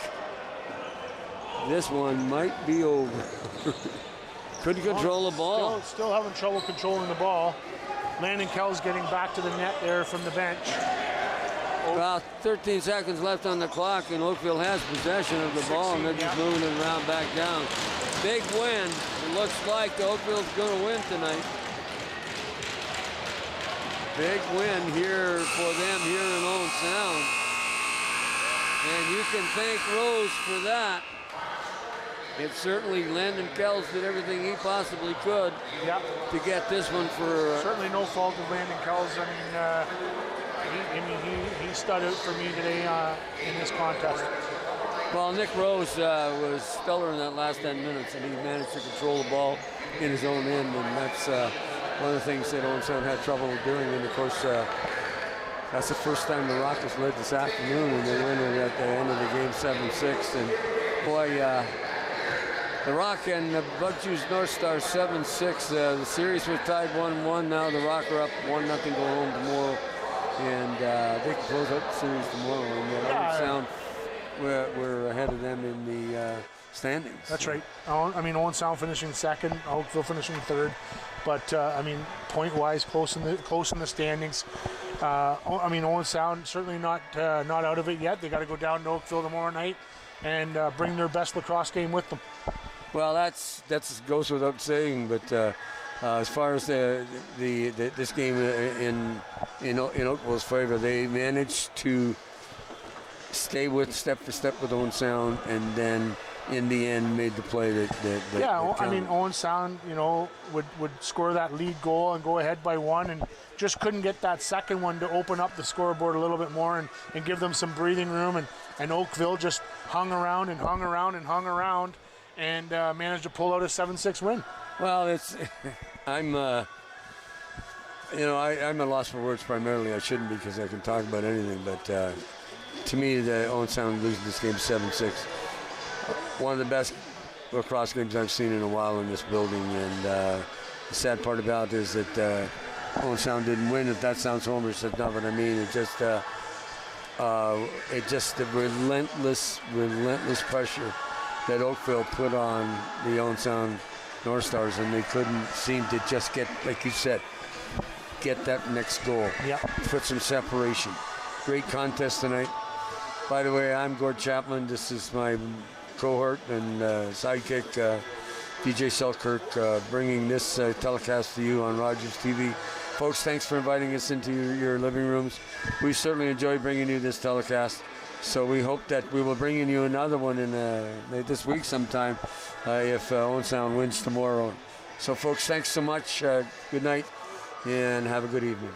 this one might be over. Couldn't control the ball. Still having trouble controlling the ball. Landon Kells getting back to the net there from the bench. About 13 seconds left on the clock, and Oakville has possession of the ball, and they're just moving it around back down. Big win. It looks like Oakville's going to win tonight. Big win here for them here in Owen Sound. And you can thank Rose for that. It certainly, Landon Kells did everything he possibly could to get this one for... Certainly no fault of Landon Kells. He stood out for me today in this contest. Well, Nick Rose was stellar in that last 10 minutes, and he managed to control the ball in his own end, and that's one of the things that Owen Sound had trouble doing. And of course, That's the first time the Rockets led this afternoon, and they win it at the end of the game 7-6. And boy, the Rock and the Bug Juice North Star 7-6. The series was tied 1-1. Now the Rock are up 1-0 go home tomorrow, and they can close out the series tomorrow. And Owen Sound, we're ahead of them in the standings. That's right. Owen Sound finishing second, Oakville finishing third, but point-wise, close in the standings. Owen Sound certainly not out of it yet. They got to go down to Oakville tomorrow night and bring their best lacrosse game with them. Well, that's goes without saying, but as far as this game in Oakville's favor, they managed to stay with step for step with Owen Sound, and then in the end made the play that Owen Sound, would score that lead goal and go ahead by 1, and just couldn't get that second one to open up the scoreboard a little bit more and give them some breathing room, and Oakville just hung around and managed to pull out a 7-6 win. Well, I'm at a loss for words primarily. I shouldn't, because I can talk about anything, but to me, the Owen Sound losing this game 7-6. One of the best lacrosse games I've seen in a while in this building, and the sad part about it is that Owen Sound didn't win. If that sounds humorous, that's not what I mean. It's just the relentless pressure that Oakville put on the Owen Sound North Stars, and they couldn't seem to just get, like you said, get that next goal. Yeah. Put some separation. Great contest tonight. By the way, I'm Gord Chapman. This is my cohort and sidekick, DJ Selkirk, bringing this telecast to you on Rogers TV. Folks, thanks for inviting us into your living rooms. We certainly enjoy bringing you this telecast. So we hope that we will bring you another one in this week sometime if Owen Sound wins tomorrow. So folks, thanks so much. Good night and have a good evening.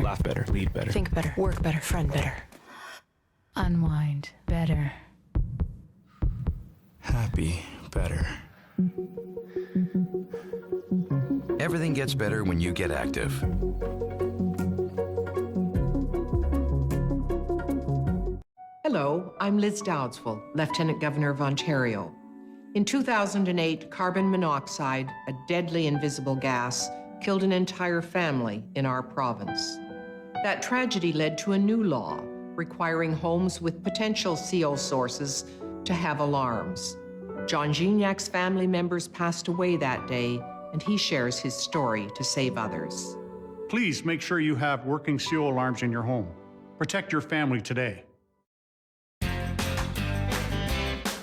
Laugh better, lead better, think better, work better, friend better, unwind better, happy better. Everything gets better when you get active. Hello, I'm Liz Dowdsville, Lieutenant Governor of Ontario. In 2008, carbon monoxide, a deadly invisible gas, killed an entire family in our province. That tragedy led to a new law requiring homes with potential CO sources to have alarms. John Gignac's family members passed away that day, and he shares his story to save others. Please make sure you have working CO alarms in your home. Protect your family today.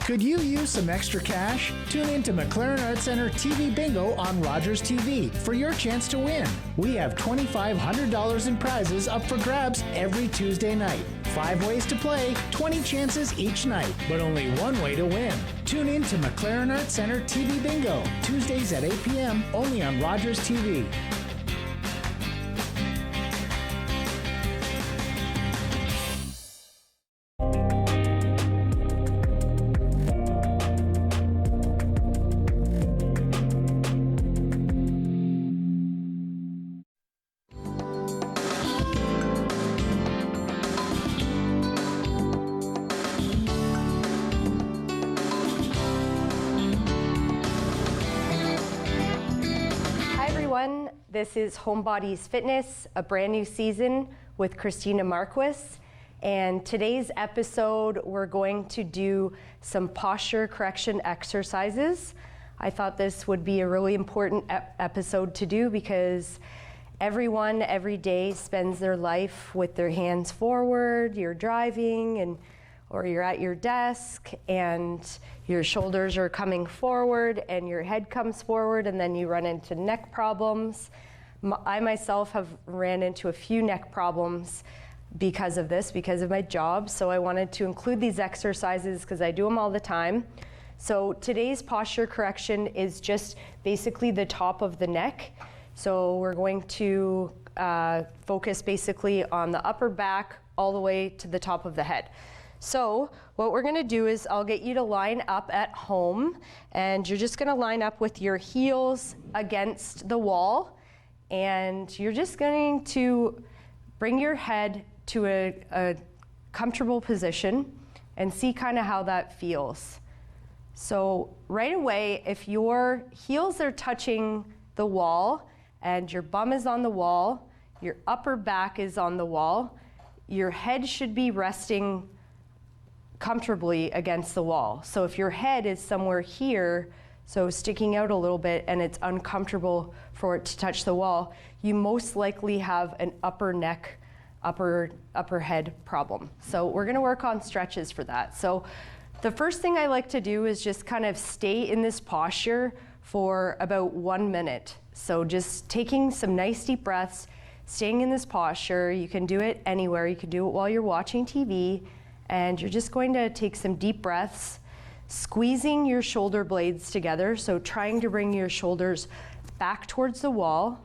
Could you use some extra cash? Tune in to McLaren Arts Center TV Bingo on Rogers TV for your chance to win. We have $2,500 in prizes up for grabs every Tuesday night. 5 ways to play, 20 chances each night, but only one way to win. Tune in to McLaren Arts Center TV Bingo, Tuesdays at 8 p.m. only on Rogers TV. This is Homebodies Fitness, a brand new season with Christina Marquis. And today's episode, we're going to do some posture correction exercises. I thought this would be a really important episode to do because everyone every day spends their life with their hands forward. You're driving or you're at your desk and your shoulders are coming forward and your head comes forward, and then you run into neck problems. I myself have ran into a few neck problems because of this, because of my job. So I wanted to include these exercises because I do them all the time. So today's posture correction is just basically the top of the neck. So we're going to focus basically on the upper back all the way to the top of the head. So what we're gonna do is I'll get you to line up at home, and you're just gonna line up with your heels against the wall, and you're just going to bring your head to a comfortable position and see kind of how that feels. So right away, if your heels are touching the wall and your bum is on the wall, your upper back is on the wall, your head should be resting comfortably against the wall. So if your head is somewhere here, so sticking out a little bit, and it's uncomfortable for it to touch the wall, you most likely have an upper neck, upper head problem. So we're gonna work on stretches for that. So the first thing I like to do is just kind of stay in this posture for about 1 minute. So just taking some nice deep breaths, staying in this posture. You can do it anywhere. You can do it while you're watching TV, and you're just going to take some deep breaths, squeezing your shoulder blades together, so trying to bring your shoulders back towards the wall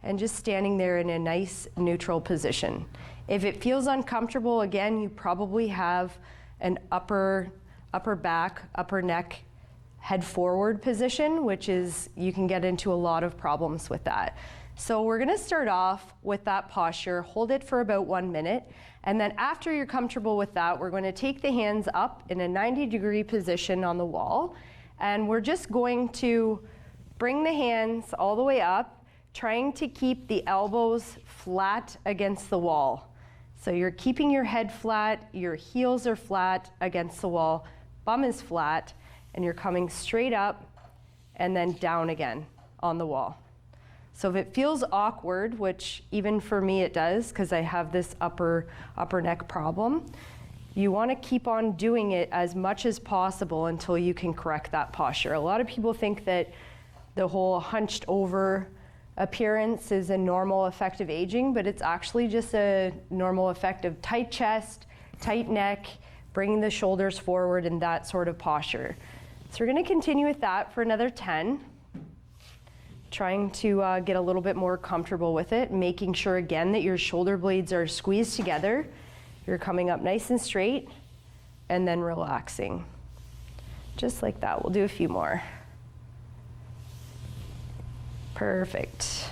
and just standing there in a nice neutral position. If it feels uncomfortable, again, you probably have an upper back, upper neck, head forward position, which is, you can get into a lot of problems with that. So we're gonna start off with that posture, hold it for about 1 minute, and then after you're comfortable with that, we're gonna take the hands up in a 90-degree position on the wall, and we're just going to bring the hands all the way up, trying to keep the elbows flat against the wall. So you're keeping your head flat, your heels are flat against the wall, bum is flat, and you're coming straight up and then down again on the wall. So if it feels awkward, which even for me it does, because I have this upper neck problem, you want to keep on doing it as much as possible until you can correct that posture. A lot of people think that the whole hunched over appearance is a normal effect of aging, but it's actually just a normal effect of tight chest, tight neck, bringing the shoulders forward in that sort of posture. So we're going to continue with that for another 10. Trying to get a little bit more comfortable with it, making sure again that your shoulder blades are squeezed together. You're coming up nice and straight and then relaxing. Just like that. We'll do a few more. Perfect.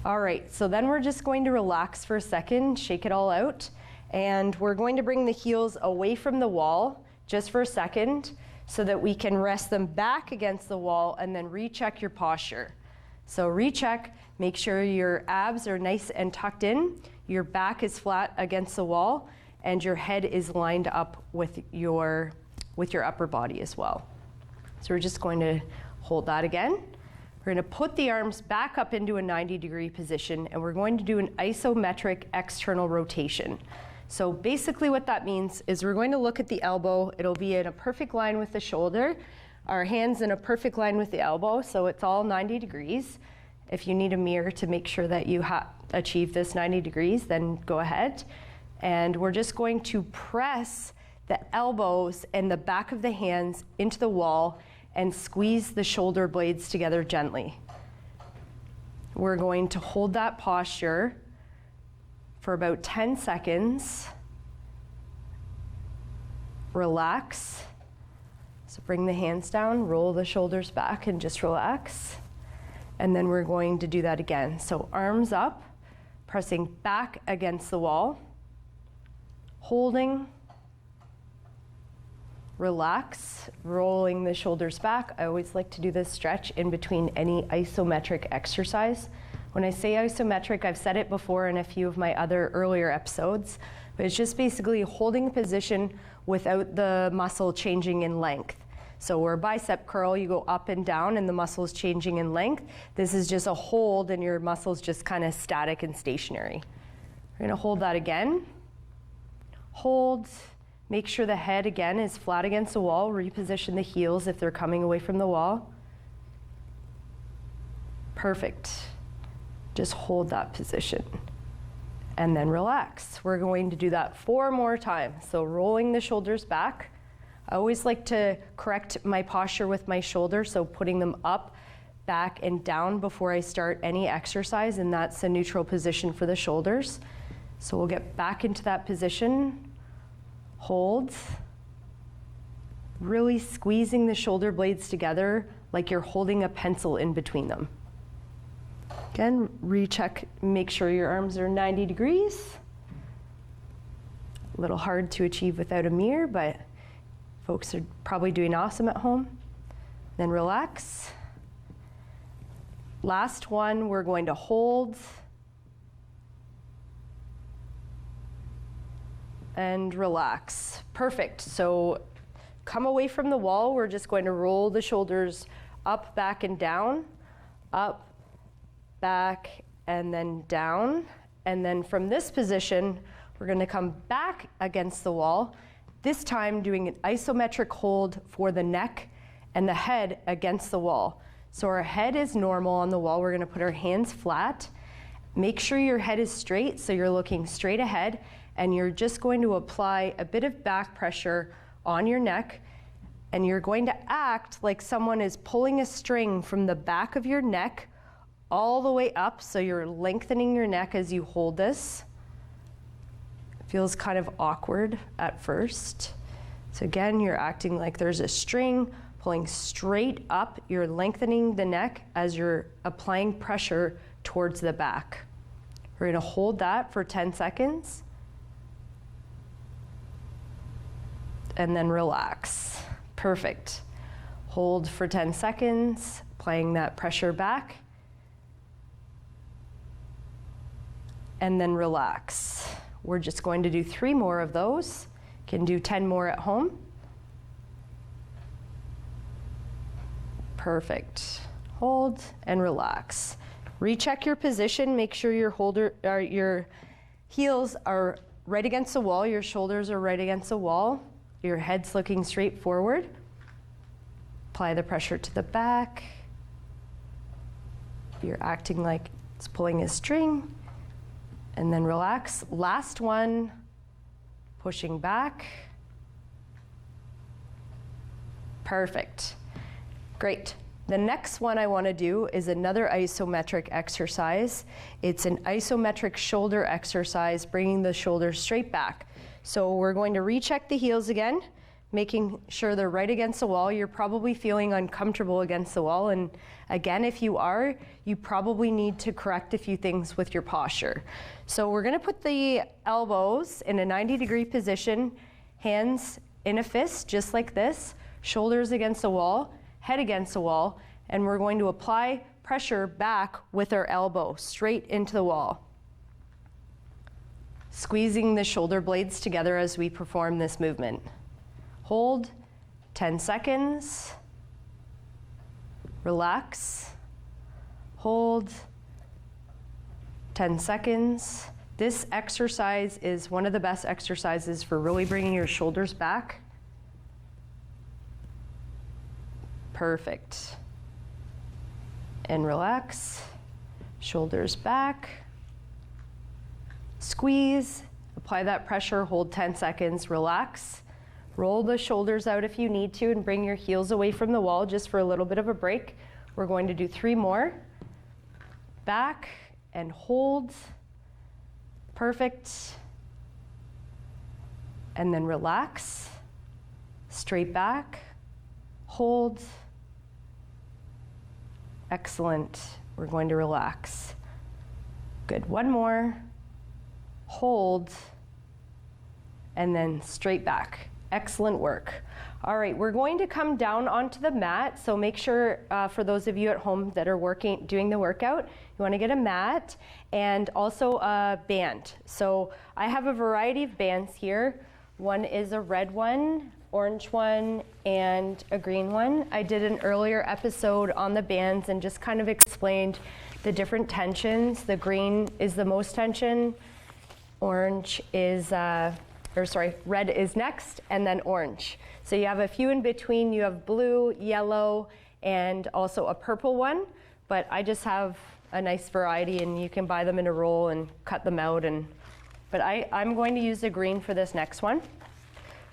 All right, so then we're just going to relax for a second, shake it all out, and we're going to bring the heels away from the wall just for a second, so that we can rest them back against the wall and then recheck your posture. So recheck, make sure your abs are nice and tucked in, your back is flat against the wall, and your head is lined up with your upper body as well. So we're just going to hold that again. We're going to put the arms back up into a 90-degree position, and we're going to do an isometric external rotation. So basically what that means is we're going to look at the elbow. It'll be in a perfect line with the shoulder. Our hands in a perfect line with the elbow, so it's all 90 degrees. If you need a mirror to make sure that you achieve this 90 degrees, then go ahead. And we're just going to press the elbows and the back of the hands into the wall and squeeze the shoulder blades together gently. We're going to hold that posture for about 10 seconds. Relax. So bring the hands down, roll the shoulders back, and just relax. And then we're going to do that again. So arms up, pressing back against the wall, holding, relax, rolling the shoulders back. I always like to do this stretch in between any isometric exercise. When I say isometric, I've said it before in a few of my other earlier episodes, but it's just basically holding position without the muscle changing in length. So where bicep curl, you go up and down and the muscle's changing in length. This is just a hold and your muscle's just kind of static and stationary. We're gonna hold that again. Hold, make sure the head again is flat against the wall. Reposition the heels if they're coming away from the wall. Perfect. Just hold that position. And then relax. We're going to do that 4 more times. So rolling the shoulders back. I always like to correct my posture with my shoulders, so putting them up, back, and down before I start any exercise, and that's a neutral position for the shoulders. So we'll get back into that position. Hold. Really squeezing the shoulder blades together like you're holding a pencil in between them. Again, recheck, make sure your arms are 90 degrees. A little hard to achieve without a mirror, but folks are probably doing awesome at home. Then relax. Last one, we're going to hold and relax. Perfect. So come away from the wall. We're just going to roll the shoulders up, back, and down. Up, back, and then down. And then from this position, we're going to come back against the wall. This time doing an isometric hold for the neck and the head against the wall. So our head is normal on the wall. We're gonna put our hands flat. Make sure your head is straight, so you're looking straight ahead, and you're just going to apply a bit of back pressure on your neck, and you're going to act like someone is pulling a string from the back of your neck all the way up, so you're lengthening your neck as you hold this. Feels kind of awkward at first. So again, you're acting like there's a string pulling straight up. You're lengthening the neck as you're applying pressure towards the back. We're gonna hold that for 10 seconds. And then relax. Perfect. Hold for 10 seconds, applying that pressure back. And then relax. We're just going to do 3 more of those. Can do 10 more at home. Perfect. Hold and relax. Recheck your position. Make sure your heels are right against the wall. Your shoulders are right against the wall. Your head's looking straight forward. Apply the pressure to the back. You're acting like it's pulling a string. And then relax. Last one, pushing back. Perfect. Great. The next one I want to do is another isometric exercise. It's an isometric shoulder exercise, bringing the shoulders straight back. So we're going to recheck the heels again, making sure they're right against the wall. You're probably feeling uncomfortable against the wall. And again, if you are, you probably need to correct a few things with your posture. So we're gonna put the elbows in a 90-degree position, hands in a fist, just like this, shoulders against the wall, head against the wall, and we're going to apply pressure back with our elbow, straight into the wall. Squeezing the shoulder blades together as we perform this movement. Hold 10 seconds. Relax. Hold 10 seconds. This exercise is one of the best exercises for really bringing your shoulders back. Perfect. And relax. Shoulders back. Squeeze. Apply that pressure, hold 10 seconds, relax. Roll the shoulders out if you need to and bring your heels away from the wall just for a little bit of a break. We're going to do 3 more. Back and hold. Perfect. And then relax. Straight back. Hold. Excellent. We're going to relax. Good. 1 more. Hold. And then straight back. Excellent work. All right, we're going to come down onto the mat. So make sure for those of you at home that are doing the workout, you want to get a mat and also a band. So I have a variety of bands here. One is a red one, orange one, and a green one. I did an earlier episode on the bands and just kind of explained the different tensions. The green is the most tension, orange is red is next, and then orange. So you have a few in between. You have blue, yellow, and also a purple one. But I just have a nice variety, and you can buy them in a roll and cut them out. But I'm going to use the green for this next one.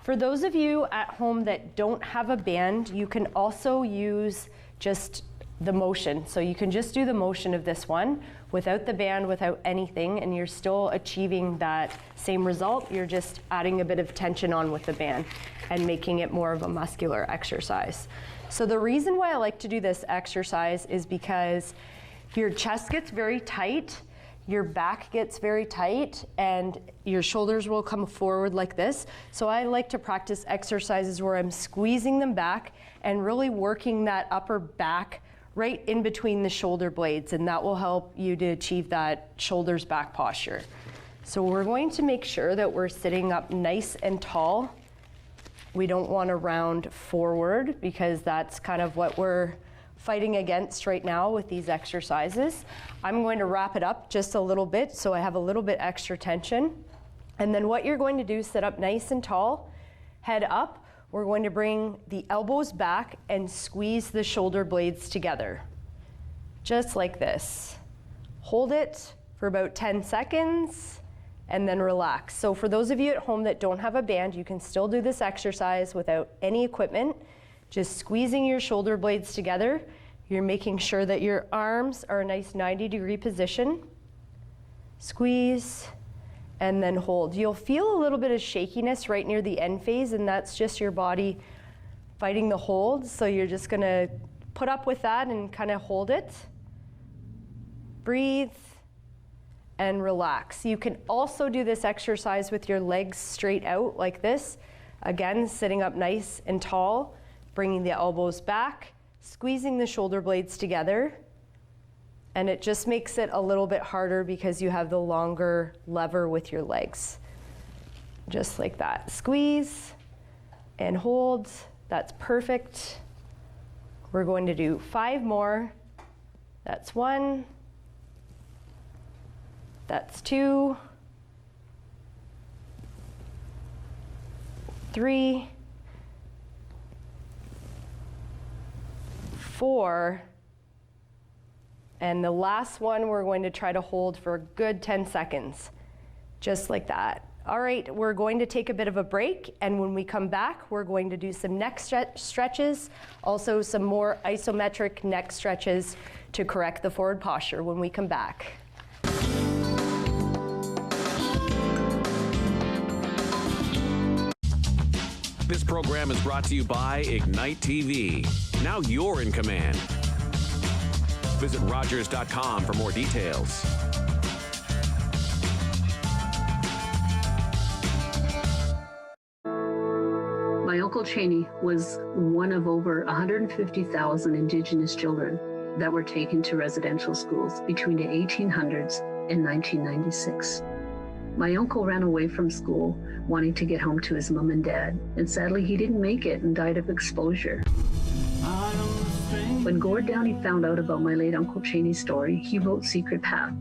For those of you at home that don't have a band, you can also use just the motion. So you can just do the motion of this one without the band, without anything, and you're still achieving that same result. You're just adding a bit of tension on with the band and making it more of a muscular exercise. So the reason why I like to do this exercise is because your chest gets very tight, your back gets very tight, and your shoulders will come forward like this. So I like to practice exercises where I'm squeezing them back and really working that upper back right in between the shoulder blades, and that will help you to achieve that shoulders back posture. So we're going to make sure that we're sitting up nice and tall. We don't want to round forward because that's kind of what we're fighting against right now with these exercises. I'm going to wrap it up just a little bit so I have a little bit extra tension. And then what you're going to do is sit up nice and tall, head up. We're going to bring the elbows back and squeeze the shoulder blades together, just like this. Hold it for about 10 seconds and then relax. So for those of you at home that don't have a band, you can still do this exercise without any equipment, just squeezing your shoulder blades together. You're making sure that your arms are a nice 90-degree position. Squeeze. And then hold. You'll feel a little bit of shakiness right near the end phase, and that's just your body fighting the hold. So you're just gonna put up with that and kind of hold it. Breathe and relax. You can also do this exercise with your legs straight out like this. Again, sitting up nice and tall, bringing the elbows back, squeezing the shoulder blades together. And it just makes it a little bit harder because you have the longer lever with your legs. Just like that. Squeeze and hold. That's perfect. We're going to do 5 more. That's 1. That's 2. 3. 4. And the last one we're going to try to hold for a good 10 seconds, just like that. All right, we're going to take a bit of a break, and when we come back, we're going to do some neck stretches, also some more isometric neck stretches to correct the forward posture when we come back. This program is brought to you by Ignite TV. Now you're in command. Visit Rogers.com for more details. My Uncle Cheney was one of over 150,000 Indigenous children that were taken to residential schools between the 1800s and 1996. My uncle ran away from school wanting to get home to his mom and dad, and sadly he didn't make it and died of exposure. When Gord Downey found out about my late Uncle Cheney's story, he wrote Secret Path,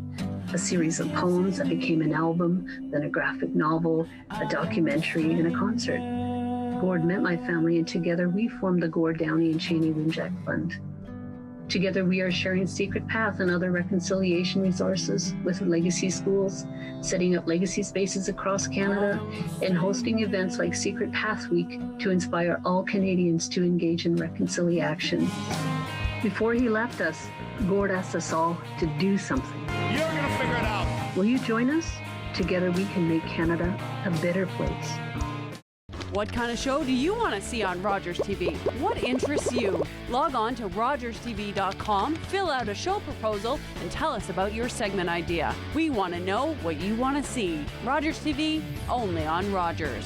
a series of poems that became an album, then a graphic novel, a documentary, and a concert. Gord met my family, and together we formed the Gord Downey and Cheney Winjack Fund. Together, we are sharing Secret Path and other reconciliation resources with legacy schools, setting up legacy spaces across Canada, and hosting events like Secret Path Week to inspire all Canadians to engage in reconciliation. Before he left us, Gord asked us all to do something. You're gonna figure it out. Will you join us? Together, we can make Canada a better place. What kind of show do you want to see on Rogers TV? What interests you? Log on to rogerstv.com, fill out a show proposal, and tell us about your segment idea. We want to know what you want to see. Rogers TV, only on Rogers.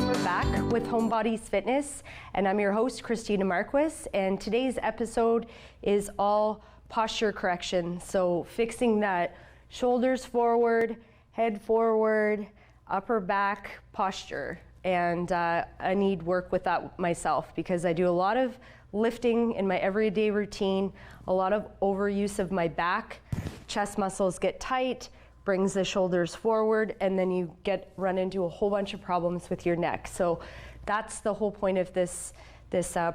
We're back with Homebodies Fitness, and I'm your host, Christina Marquis, and today's episode is all posture correction. So fixing that shoulders forward, head forward, upper back posture. And I need work with that myself because I do a lot of lifting in my everyday routine, a lot of overuse of my back. Chest muscles get tight, brings the shoulders forward, and then you run into a whole bunch of problems with your neck. So that's the whole point of this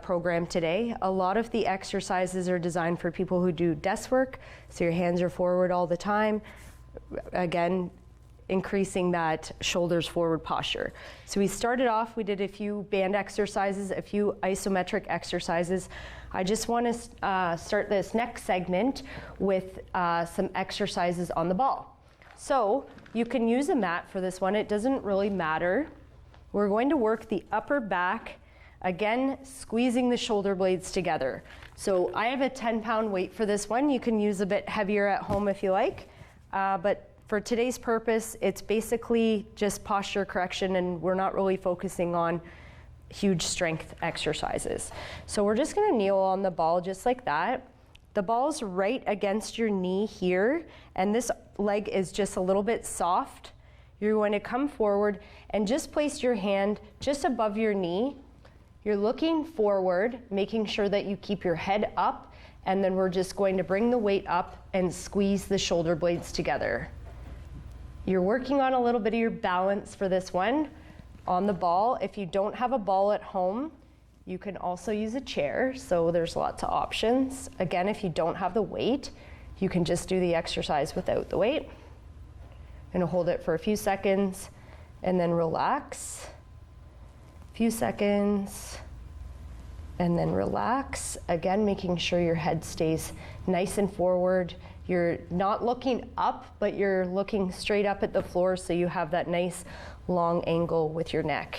program today. A lot of the exercises are designed for people who do desk work, so your hands are forward all the time. Again, increasing that shoulders forward posture. So we started off, we did a few band exercises, a few isometric exercises. I just want to start this next segment with some exercises on the ball. So you can use a mat for this one, it doesn't really matter. We're going to work the upper back, again, squeezing the shoulder blades together. So I have a 10-pound weight for this one. You can use a bit heavier at home if you like. But for today's purpose, it's basically just posture correction, and we're not really focusing on huge strength exercises. So we're just gonna kneel on the ball just like that. The ball's right against your knee here, and this leg is just a little bit soft. You're going to come forward and just place your hand just above your knee. You're looking forward, making sure that you keep your head up, and then we're just going to bring the weight up and squeeze the shoulder blades together. You're working on a little bit of your balance for this one on the ball. If you don't have a ball at home, you can also use a chair, so there's lots of options. Again, if you don't have the weight, you can just do the exercise without the weight. And hold it for a few seconds and then relax. Few seconds and then relax. Again, making sure your head stays nice and forward. You're not looking up, but you're looking straight up at the floor so you have that nice long angle with your neck.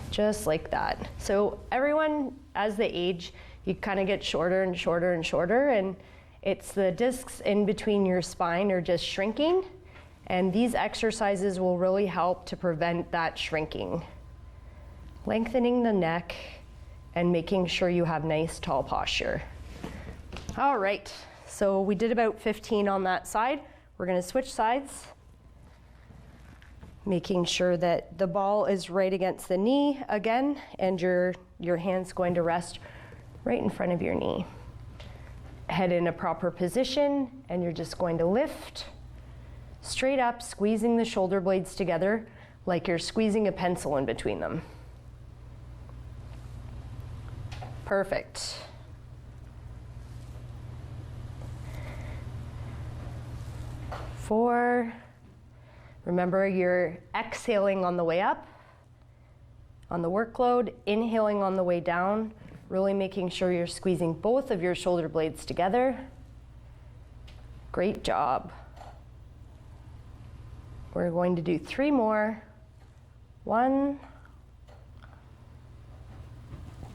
Just like that. So everyone, as they age, you kind of get shorter and shorter and shorter, and it's the discs in between your spine are just shrinking, and these exercises will really help to prevent that shrinking. Lengthening the neck and making sure you have nice tall posture. All right, so we did about 15 on that side. We're gonna switch sides, making sure that the ball is right against the knee again, and your hand's going to rest right in front of your knee. Head in a proper position, and you're just going to lift straight up, squeezing the shoulder blades together like you're squeezing a pencil in between them. Perfect. Four. Remember, you're exhaling on the way up on the workload, inhaling on the way down, really making sure you're squeezing both of your shoulder blades together. Great job. We're going to do 3 more. 1,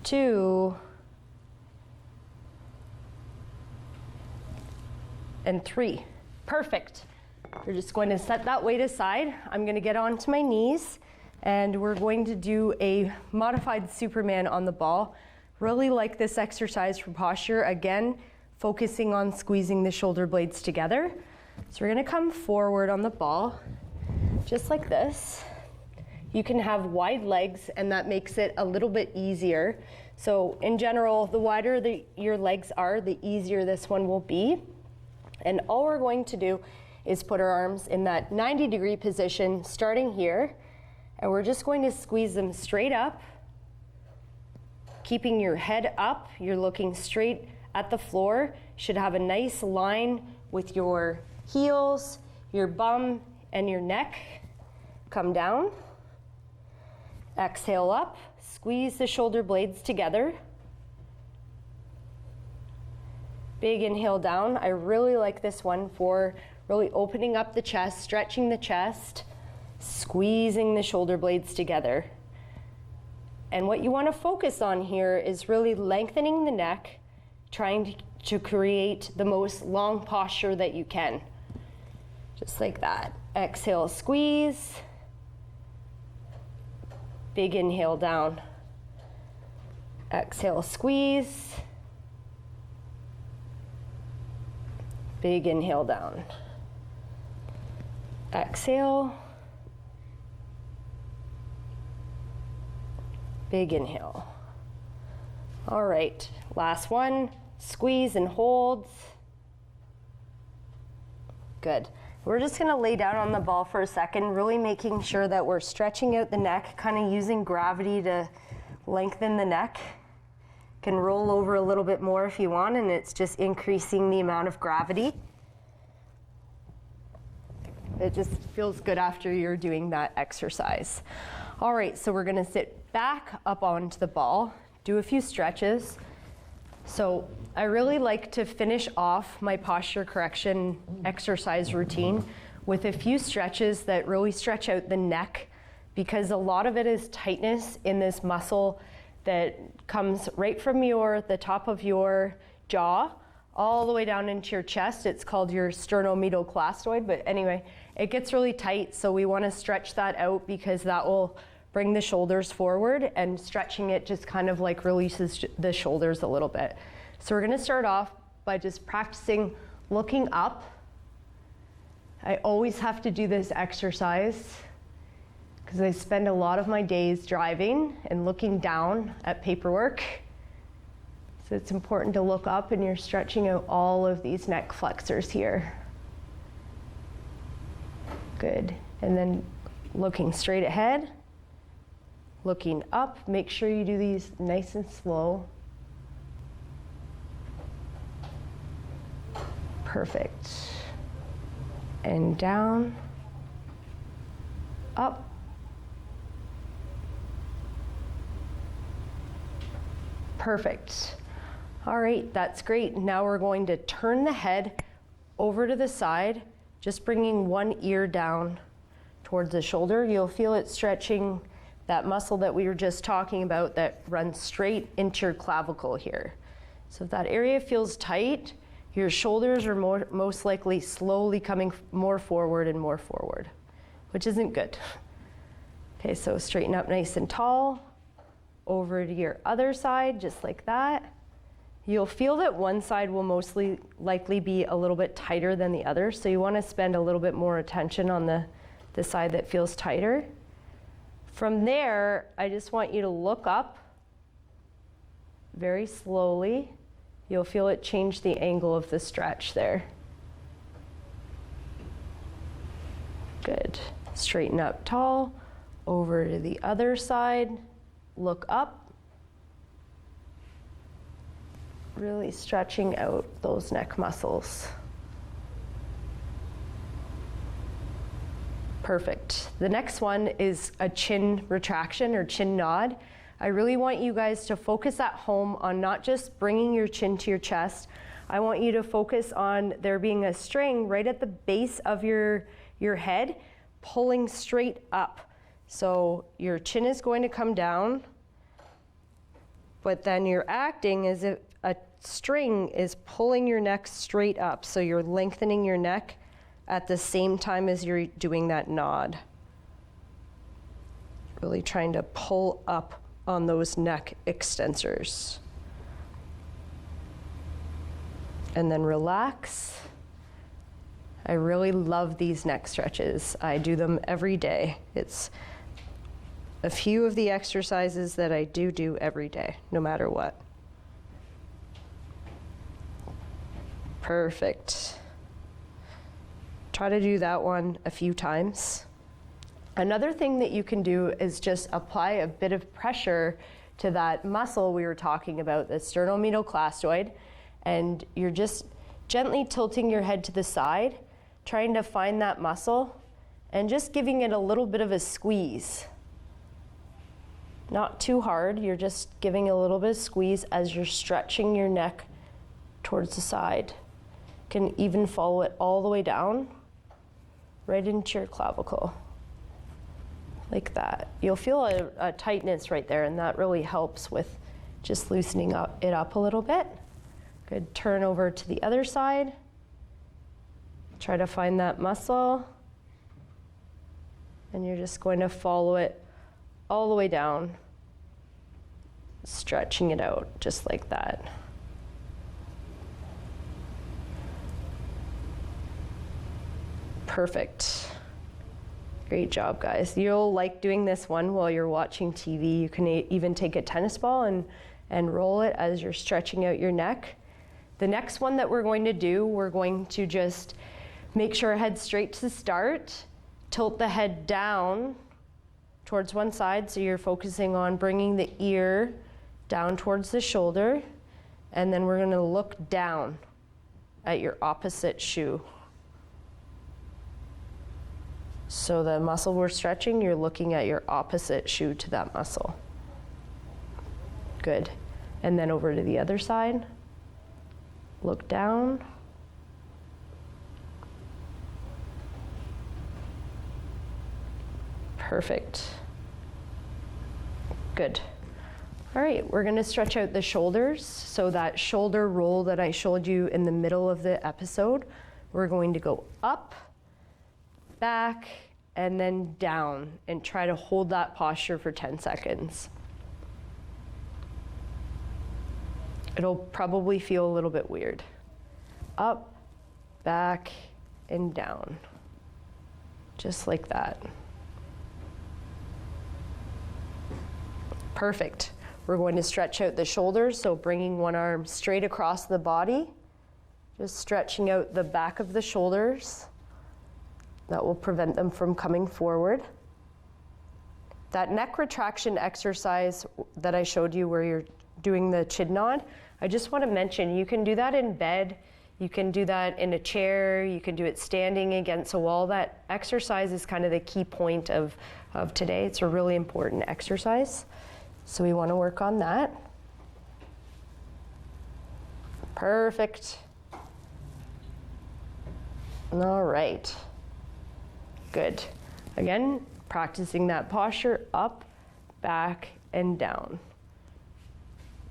2, and 3. Perfect. We're just going to set that weight aside. I'm going to get onto my knees, and we're going to do a modified Superman on the ball. Really like this exercise for posture. Again, focusing on squeezing the shoulder blades together. So we're going to come forward on the ball, just like this. You can have wide legs, and that makes it a little bit easier. So in general, the wider your legs are, the easier this one will be. And all we're going to do is put our arms in that 90-degree position, starting here, And we're just going to squeeze them straight up, keeping your head up. You're looking straight at the floor. Should have a nice line with your heels, your bum, and your neck. Come down. Exhale up. Squeeze the shoulder blades together. Big inhale down. I really like this one for really opening up the chest, stretching the chest, squeezing the shoulder blades together. And what you want to focus on here is really lengthening the neck, trying to create the most long posture that you can. Just like that. Exhale, squeeze. Big inhale down. Exhale, squeeze. Big inhale down. Exhale. Big inhale. All right, last one. Squeeze and hold. Good. We're just gonna lay down on the ball for a second, really making sure that we're stretching out the neck, kind of using gravity to lengthen the neck. Can roll over a little bit more if you want, and it's just increasing the amount of gravity. It just feels good after you're doing that exercise. All right, so we're gonna sit back up onto the ball, do a few stretches. So I really like to finish off my posture correction exercise routine with a few stretches that really stretch out the neck, because a lot of it is tightness in this muscle that comes right from the top of your jaw all the way down into your chest. It's called your sternocleidomastoid, but anyway, it gets really tight, so we want to stretch that out because that will bring the shoulders forward, and stretching it just kind of like releases the shoulders a little bit. So we're gonna start off by just practicing looking up. I always have to do this exercise because I spend a lot of my days driving and looking down at paperwork. So it's important to look up, and you're stretching out all of these neck flexors here. Good. And then looking straight ahead. Looking up, make sure you do these nice and slow. Perfect. And down, up. Perfect. All right, that's great. Now we're going to turn the head over to the side, just bringing one ear down towards the shoulder. You'll feel it stretching that muscle that we were just talking about that runs straight into your clavicle here. So if that area feels tight, your shoulders are most likely slowly coming more forward and more forward, which isn't good. Okay, so straighten up nice and tall, over to your other side, just like that. You'll feel that one side will mostly likely be a little bit tighter than the other, so you want to spend a little bit more attention on the side that feels tighter. From there, I just want you to look up very slowly. You'll feel it change the angle of the stretch there. Good. Straighten up tall, over to the other side, look up. Really stretching out those neck muscles. Perfect. The next one is a chin retraction or chin nod. I really want you guys to focus at home on not just bringing your chin to your chest. I want you to focus on there being a string right at the base of your head, pulling straight up. So your chin is going to come down, but then you're acting as if a string is pulling your neck straight up. So you're lengthening your neck at the same time as you're doing that nod. Really trying to pull up on those neck extensors. And then relax. I really love these neck stretches. I do them every day. It's a few of the exercises that I do every day, no matter what. Perfect. Try to do that one a few times. Another thing that you can do is just apply a bit of pressure to that muscle we were talking about, the sternocleidomastoid, and you're just gently tilting your head to the side, trying to find that muscle, and just giving it a little bit of a squeeze. Not too hard, you're just giving a little bit of squeeze as you're stretching your neck towards the side. You can even follow it all the way down, right into your clavicle. Like that. You'll feel a tightness right there, and that really helps with just loosening it up a little bit. Good, turn over to the other side. Try to find that muscle. And you're just going to follow it all the way down, stretching it out just like that. Perfect. Great job, guys. You'll like doing this one while you're watching TV. You can even take a tennis ball and roll it as you're stretching out your neck. The next one that we're going to do, we're going to just make sure our head's straight to start. Tilt the head down towards one side, so you're focusing on bringing the ear down towards the shoulder, and then we're going to look down at your opposite shoe. So the muscle we're stretching, you're looking at your opposite shoe to that muscle. Good. And then over to the other side. Look down. Perfect. Good. All right, we're going to stretch out the shoulders. So that shoulder roll that I showed you in the middle of the episode, we're going to go up, back, and then down, and try to hold that posture for 10 seconds. It'll probably feel a little bit weird. Up, back, and down. Just like that. Perfect. We're going to stretch out the shoulders, so bringing one arm straight across the body, just stretching out the back of the shoulders. That will prevent them from coming forward. That neck retraction exercise that I showed you where you're doing the chin nod, I just want to mention you can do that in bed, you can do that in a chair, you can do it standing against a wall. That exercise is kind of the key point of today. It's a really important exercise. So we want to work on that. Perfect. All right. Good. Again, practicing that posture up, back, and down.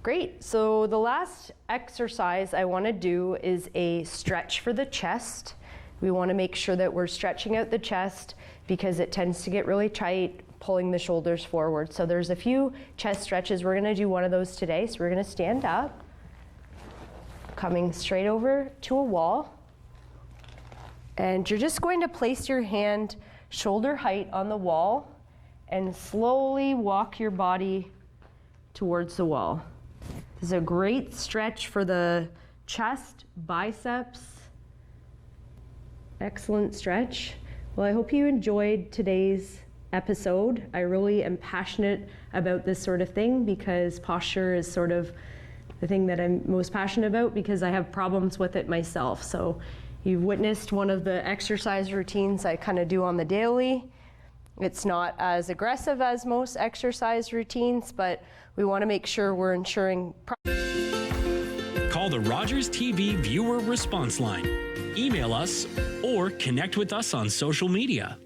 Great. So the last exercise I want to do is a stretch for the chest. We want to make sure that we're stretching out the chest because it tends to get really tight, pulling the shoulders forward. So there's a few chest stretches. We're going to do one of those today. So we're going to stand up, coming straight over to a wall. And you're just going to place your hand shoulder height on the wall and slowly walk your body towards the wall. This is a great stretch for the chest, biceps. Excellent stretch. Well, I hope you enjoyed today's episode. I really am passionate about this sort of thing because posture is sort of the thing that I'm most passionate about because I have problems with it myself. So you've witnessed one of the exercise routines I kind of do on the daily. It's not as aggressive as most exercise routines, but we want to make sure we're ensuring. Call the Rogers TV viewer response line. Email us or connect with us on social media.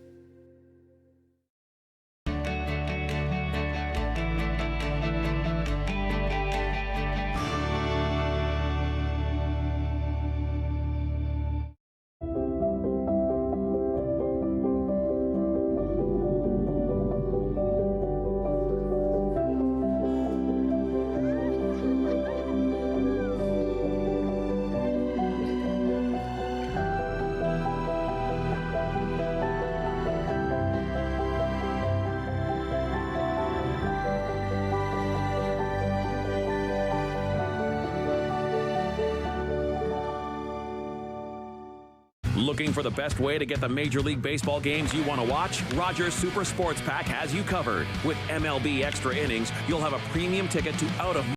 Looking for the best way to get the Major League Baseball games you want to watch? Rogers Super Sports Pack has you covered. With MLB Extra Innings, you'll have a premium ticket to out of